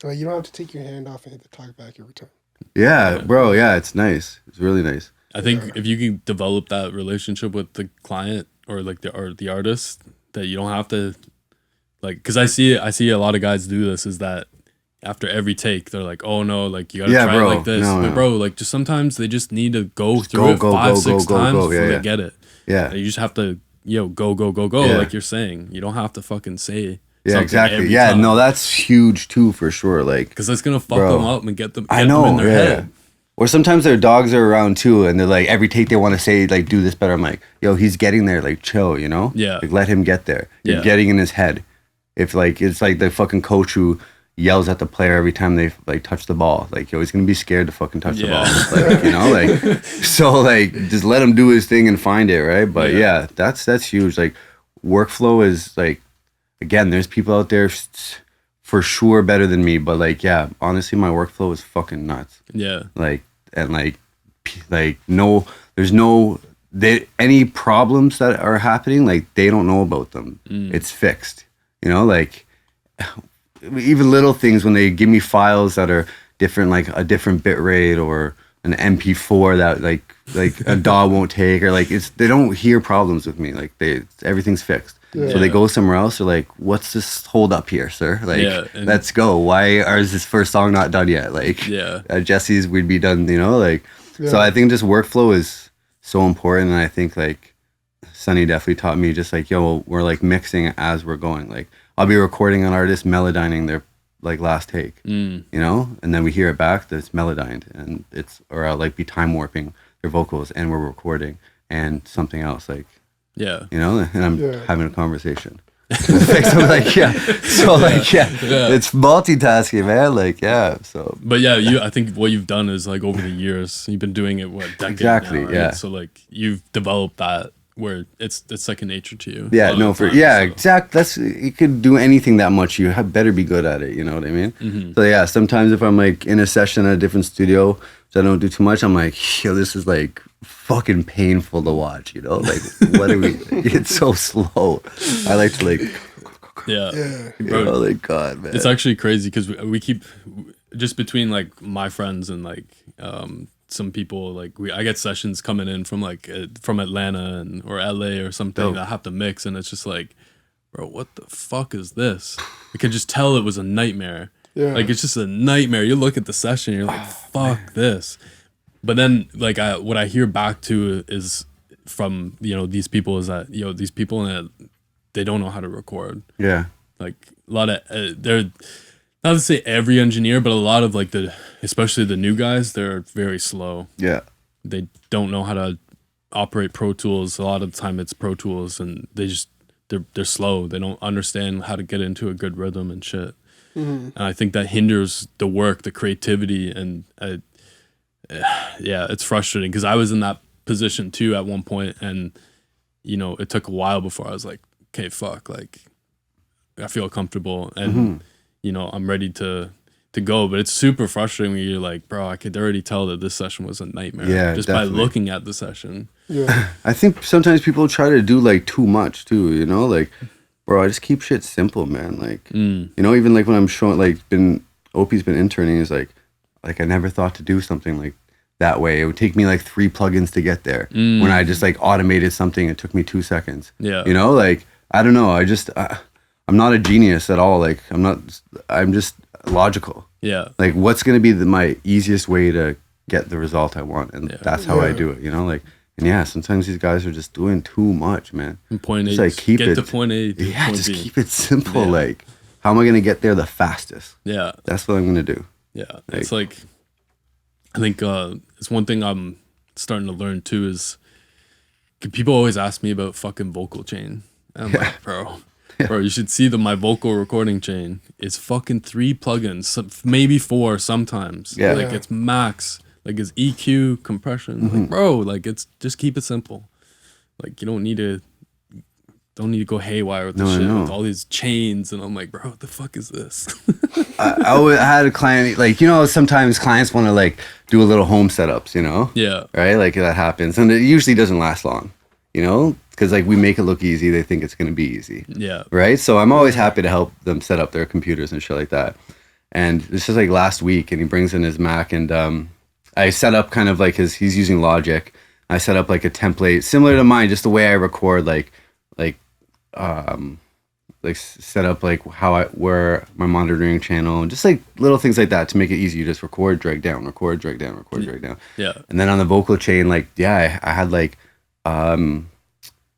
Like you don't have to take your hand off and hit the talk back every time. Yeah, bro. Yeah, it's nice. It's really nice. I think if you can develop that relationship with the client or like the artist, that you don't have to like, because I see a lot of guys do this, is that after every take they're like, oh no, like you gotta try it like this. But bro, like just sometimes they just need to go through it 5-6 times before they get it. Yeah, you just have to go like you're saying. You don't have to fucking say exactly. Yeah, no, that's huge too, for sure. Like, because that's gonna fuck them up and get them in their head. Or sometimes their dogs are around too, and they're like, every take they want to say like, do this better. I'm like, yo, he's getting there. Like, chill, you know. Yeah. Like, let him get there. You're getting in his head. If like it's like the fucking coach who yells at the player every time they like touch the ball, like, yo, he's gonna be scared to fucking touch the ball. Like, you know, like, so like just let him do his thing and find it, right? But yeah, that's huge. Like, workflow is like, again, there's people out there for sure better than me, but like, yeah, honestly, my workflow is fucking nuts. Yeah. Like, and like no, there's no any problems that are happening, like they don't know about them. It's fixed, you know, like even little things when they give me files that are different, like a different bit rate or an MP4 that like a DAW won't take, or like they don't hear problems with me. Like everything's fixed. So they go somewhere else. They're like, what's this hold up here, sir? Like, let's go. Why is this first song not done yet? Like, at Jesse's, we'd be done, you know? Like, so I think just workflow is so important. And I think like Sunny definitely taught me just like, yo, we're like mixing as we're going. Like, I'll be recording an artist melodyning their like last take, you know? And then we hear it back that it's melodined, and or I'll like be time warping their vocals and we're recording and something else, like, you know, and I'm having a conversation. I'm like, so like, it's multitasking, man. Like, so. But I think what you've done is like over the years, you've been doing it, what, decade exactly, now, right? So like you've developed that where it's second nature to you. Yeah, no, exact. That's, you could do anything that much. You better be good at it. You know what I mean? Mm-hmm. So yeah, sometimes if I'm like in a session at a different studio, so I don't do too much, I'm like, yo, this is like fucking painful to watch. You know, like what are we? It's so slow. I like to like. Yeah. Bro, oh my God, man. It's actually crazy because we keep just between like my friends and like some people, like I get sessions coming in from like from Atlanta or LA or something that I have to mix, and it's just like, bro, what the fuck is this? I can just tell it was a nightmare. Yeah. Like it's just a nightmare. You look at the session, you're like, fuck this. But then like what I hear back to is from, you know, these people is that, you know, these people they don't know how to record. Yeah. Like a lot of they're not to say every engineer, but a lot of like especially the new guys, they're very slow. Yeah. They don't know how to operate Pro Tools. A lot of the time it's Pro Tools, and they're slow. They don't understand how to get into a good rhythm and shit. Mm-hmm. And I think that hinders the work, the creativity, and yeah, it's frustrating because I was in that position too at one point, and you know, it took a while before I was like, okay, fuck, like I feel comfortable and you know, I'm ready to go. But it's super frustrating when you're like, bro, I could already tell that this session was a nightmare. Yeah, just definitely. by looking at the session. Yeah. I think sometimes people try to do like too much too, you know, like, bro, I just keep shit simple, man. Like, you know, even like when I'm showing, like, Opie's been interning, is like I never thought to do something like that way. It would take me like 3 plugins to get there. When I just like automated something, it took me 2 seconds. Yeah. You know, like, I don't know. I'm not a genius at all. Like, I'm just logical. Yeah. Like, what's going to be my easiest way to get the result I want? And that's how I do it, you know? Like, and yeah, sometimes these guys are just doing too much, man. And point A, like, get to point A. Yeah, point just B. keep it simple. Yeah. Like, how am I going to get there the fastest? Yeah. That's what I'm going to do. Yeah. It's like, I think it's one thing I'm starting to learn too is people always ask me about fucking vocal chain. And I'm like, bro, you should see my vocal recording chain. It's fucking 3 plugins, maybe 4 sometimes. Yeah. Like it's max. Like it's EQ, compression. Like, bro, like it's just keep it simple. Like you don't need to go haywire with this shit with all these chains. And I'm like, bro, what the fuck is this? I had a client, like, you know, sometimes clients want to like do a little home setups, you know? Yeah. Right? Like that happens. And it usually doesn't last long, you know? Because like we make it look easy. They think it's going to be easy. Yeah. Right? So I'm always happy to help them set up their computers and shit like that. And this is like last week, and he brings in his Mac, and I set up kind of like he's using Logic. I set up like a template similar to mine, just the way I record, like set up like where my monitoring channel, and just like little things like that to make it easy. You just record, drag down, record, drag down, record, drag down. Yeah. And then on the vocal chain, like, I had like a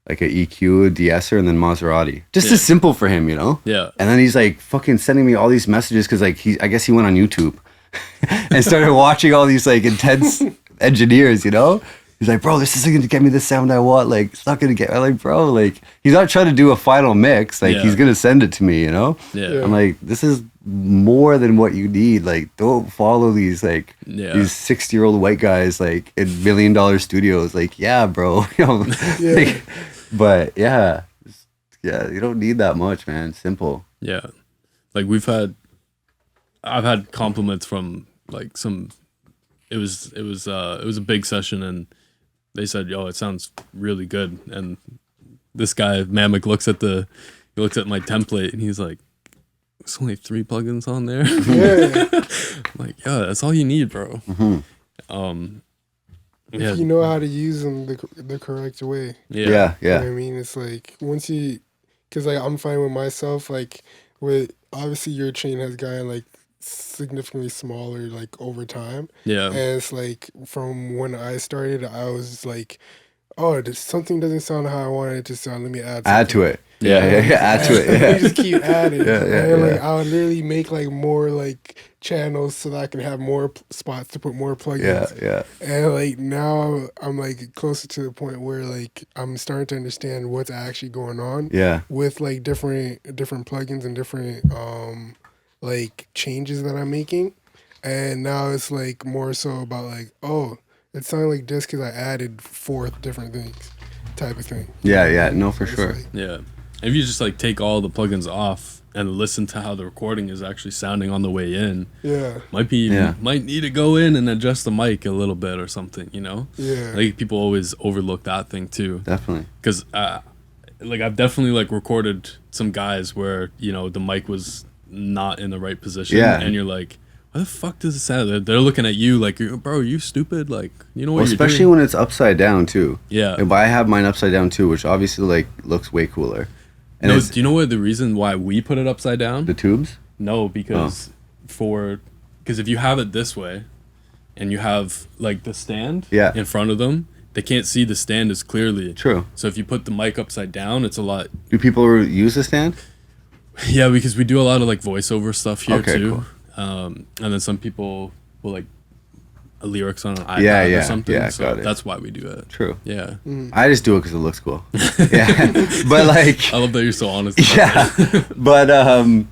EQ, a de-esser, and then Maserati. Just as simple for him, you know? Yeah. And then he's like fucking sending me all these messages because like I guess he went on YouTube and started watching all these like intense engineers, you know? He's like, bro, this isn't going to get me the sound I want. Like, it's not going to get... I'm like, bro, like, he's not trying to do a final mix. Like, he's going to send it to me, you know? Yeah. I'm like, this is more than what you need. Like, don't follow these, like, these 60-year-old white guys, like, in $1 million studios. Like, yeah, bro. You know? Like, but, yeah, you don't need that much, man. Simple. Yeah. Like, I've had compliments from, like, some... It was a big session, and they said, yo, it sounds really good. And this guy, Mamek, looks at my template, and he's like, there's only 3 plugins on there. Yeah. I'm like, yeah, that's all you need, bro. Mm-hmm. If you know how to use them the correct way. Yeah. You know what I mean? It's like, because like I'm fine with myself, like obviously your chain has gotten like significantly smaller like over time. Yeah. And it's like from when I started, I was like, oh, something doesn't sound how I wanted it to sound. Let me add to it. Yeah. Add to it. Yeah. Just keep adding. Like I would literally make like more like channels so that I can have more spots to put more plugins. Yeah. And like now I'm like closer to the point where like I'm starting to understand what's actually going on. Yeah. With like different plugins and different like changes that I'm making. And now it's like more so about like, oh, it sounded like this because I added 4 different things. type of thing. Yeah, no, for It's sure. like- Yeah. If you just like take all the plugins off and listen to how the recording is actually sounding on the way in, yeah, might need to go in and adjust the mic a little bit or something, you know? yeah. I think people always overlook that thing too. Definitely. Because like I've definitely like recorded some guys where, you know, the mic was not in the right position. Yeah. And you're like, why the fuck does it sound? They're looking at you like, bro, are you stupid? Like, you know what Well, you're especially doing? when it's upside down too. Yeah. But I have mine upside down too, which obviously like looks way cooler. And No, it's do you know what the reason why we put it upside down? the tubes. No, because because if you have it this way and you have like the stand in front of them, they can't see the stand as clearly. True. So if you put the mic upside down, it's a lot. Do people use the stand? Yeah, because we do a lot of like voiceover stuff here Okay, too. cool. And then some people will like lyrics on an iPad or something. Yeah, so got it. that's why we do it. True. Yeah. I just do it because it looks cool. Yeah, but like, I love that you're so honest about yeah, that. but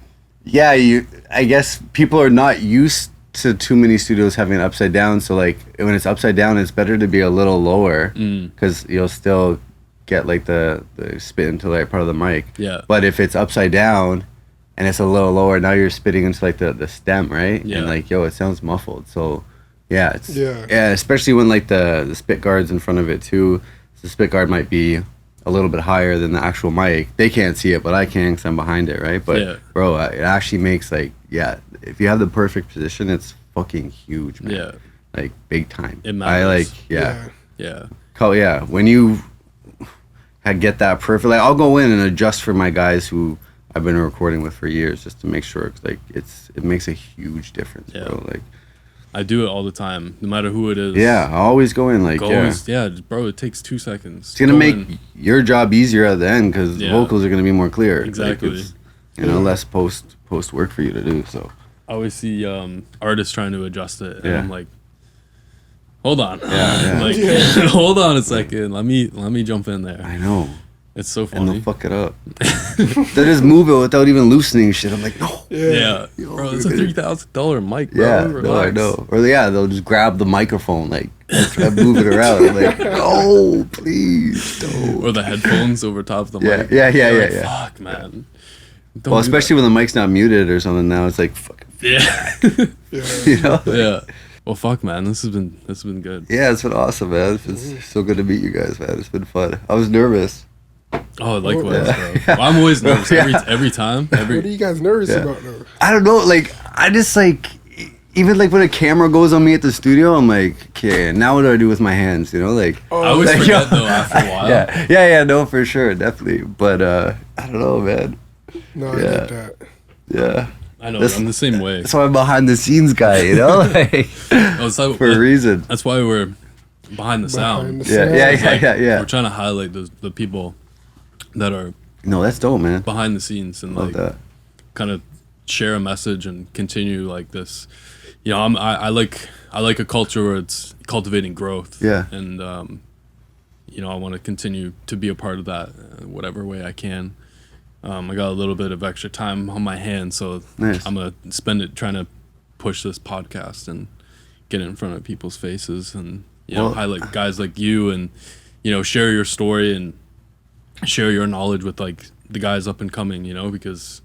yeah, I guess people are not used to too many studios having it upside down. So like, when it's upside down, it's better to be a little lower because you'll still get like the spit into the right part of the mic. Yeah. But if it's upside down and it's a little lower, now you're spitting into like the stem, right? Yeah. And like, yo, it sounds muffled. So yeah, it's Yeah. especially when like the spit guard's in front of it too. The spit guard might be a little bit higher than the actual mic. They can't see it, but I can because I'm behind it, right? But Yeah. bro, it actually makes like, if you have the perfect position, it's fucking huge, man. Yeah. Like big time. It I matters. like, Yeah. when you get that perfect, like I'll go in and adjust for my guys who I've been recording with for years just to make sure, 'cause, like it makes a huge difference, Yeah. bro. Like, I do it all the time, no matter who it is. yeah, I always go in like, Bro, it takes 2 seconds. it's gonna Go make in. your job easier at the end because the Yeah. vocals are gonna be more clear. Like, Exactly. it's, less post work for you to do. So I always see artists trying to adjust it, and Yeah. I'm like, hold on, Yeah. like, hold on a second. Let me jump in there. I know, It's so and funny. they'll fuck it up. They just move it without even loosening shit. I'm like, no. Yeah, Yo, bro, it's a $3,000 mic, bro. Yeah, no, I Relax. know. Or they'll just grab the microphone, like try to move it around. I'm like, no, please, don't. Or the headphones over top of the Yeah, mic. yeah, You're like, yeah. Fuck, man. Don't Well, do especially when the mic's not muted or something. Now it's like, fucking, that. Yeah. you know. Yeah. Well, fuck, man. This has been good. Yeah, it's been awesome, man. It's so good to meet you guys, man. It's been fun. I was nervous. Oh, likewise, Yeah. bro. Well, I'm always nervous Yeah. every time. What are you guys nervous about though? I don't know. Like, I just like, even like when a camera goes on me at the studio, I'm like, okay, now what do I do with my hands? You know, like. I always like, forget though after a while. Yeah, no, for sure, definitely. But I don't know, man. No, I Yeah. get that. Yeah. I know. That's- I'm the same way. That's why I'm behind the scenes guy, you know, like, Oh, so- for a reason. That's why we're behind the sound. Behind the Yeah, sound. yeah. We're trying to highlight the people that are No, that's dope, man. behind the scenes and Love like that. kind of share a message and continue like this. You know, I like a culture where it's cultivating growth. Yeah. And you know, I want to continue to be a part of that, whatever way I can. I got a little bit of extra time on my hands, so Nice. I'm gonna spend it trying to push this podcast and get it in front of people's faces and Well- highlight guys like you and share your story and share your knowledge with like the guys up and coming, because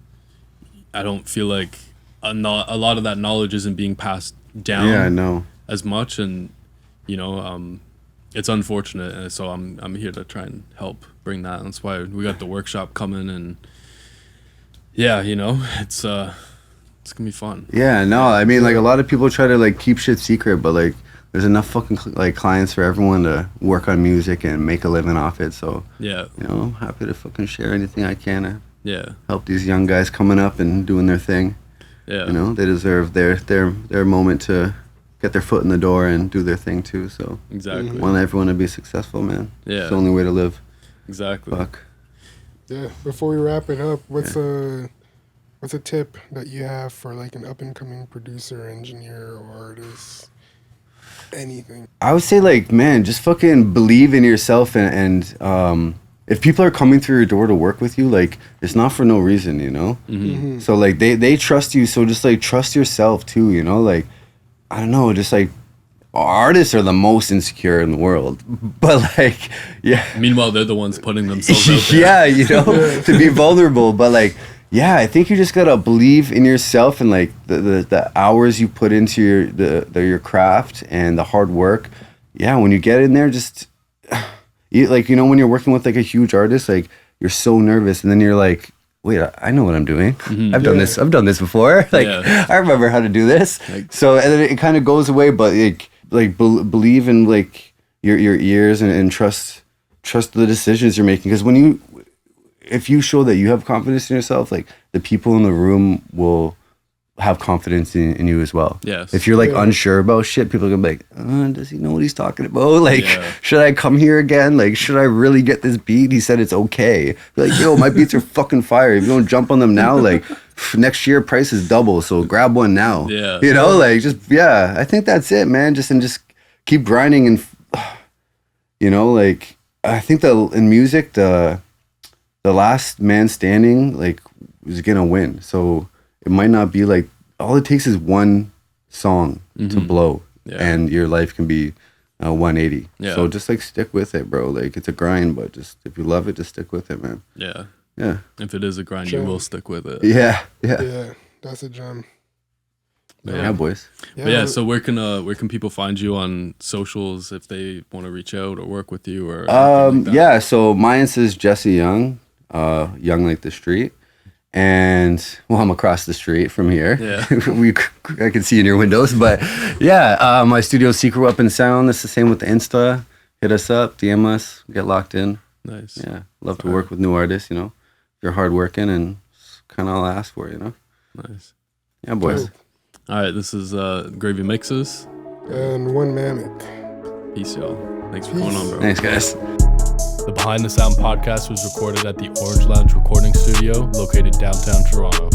I don't feel like a lot of that knowledge isn't being passed down Yeah, I know. as much, and it's unfortunate, and so I'm here to try and help bring that. And that's why we got the workshop coming, and it's gonna be fun. Yeah, no, I mean, like, a lot of people try to, like, keep shit secret, but, like, there's enough fucking, like, clients for everyone to work on music and make a living off it, so, Yeah, I'm happy to fucking share anything I can to yeah, help these young guys coming up and doing their thing. yeah. They deserve their moment to get their foot in the door and do their thing, too, so. Exactly. Want everyone to be successful, man. Yeah. It's the only way to live. Exactly. Fuck. Yeah. Before we wrap it up, what's a tip that you have for like an up and coming producer, engineer, or artist? Anything. I would say, like, man, just fucking believe in yourself and if people are coming through your door to work with you, like, it's not for no reason, Mm-hmm. So, like, they trust you, so just, like, trust yourself, too, like, I don't know, just, like, artists are the most insecure in the world, but like, yeah. Meanwhile, they're the ones putting themselves out there. Yeah, you know, to be vulnerable. But like, yeah, I think you just gotta believe in yourself and like the hours you put into your craft and the hard work. Yeah, when you get in there, just like, you know, when you're working with like a huge artist, like you're so nervous, and then you're like, wait, I know what I'm doing. Mm-hmm. I've done this before. Like, I remember how to do this. Like, so, and then it kind of goes away, but believe in like your ears and trust the decisions you're making. Because if you show that you have confidence in yourself, like the people in the room will have confidence in you as well. Yes. If you're like unsure about shit, people are gonna be like, does he know what he's talking about? Like, should I come here again? Like, should I really get this beat? He said it's okay. Be like, yo, my beats are fucking fire. If you don't jump on them now, like next year price is double. So grab one now. Yeah. You know, like just I think that's it, man. Just keep grinding and you know, like I think in music the last man standing like is gonna win. So it might not be like, all it takes is one song to blow and your life can be 180. Yeah. So just like stick with it, bro. Like it's a grind, but just if you love it, just stick with it, man. Yeah. Yeah. If it is a grind, you will stick with it. Yeah. Yeah, that's a gem. Yeah, boys. Yeah. So where can people find you on socials if they want to reach out or work with you or like that? Yeah, so mine is Jesse Yonge, Yonge like the street. And well, I'm across the street from here. Yeah. I can see in your windows, but yeah, my studio is Secret Weapon Sound. It's the same with the Insta. Hit us up, DM us, get locked in. Nice. Yeah, love to work with new artists. You know, if you're hardworking, and kind of all I ask for. You know. Nice. Yeah, boys. Cool. All right, this is Gravy Mixes. And one Mammoth. Peace, y'all. Thanks for coming on, bro. Thanks, guys. The Behind the Sound podcast was recorded at the Orange Lounge Recording Studio, located downtown Toronto.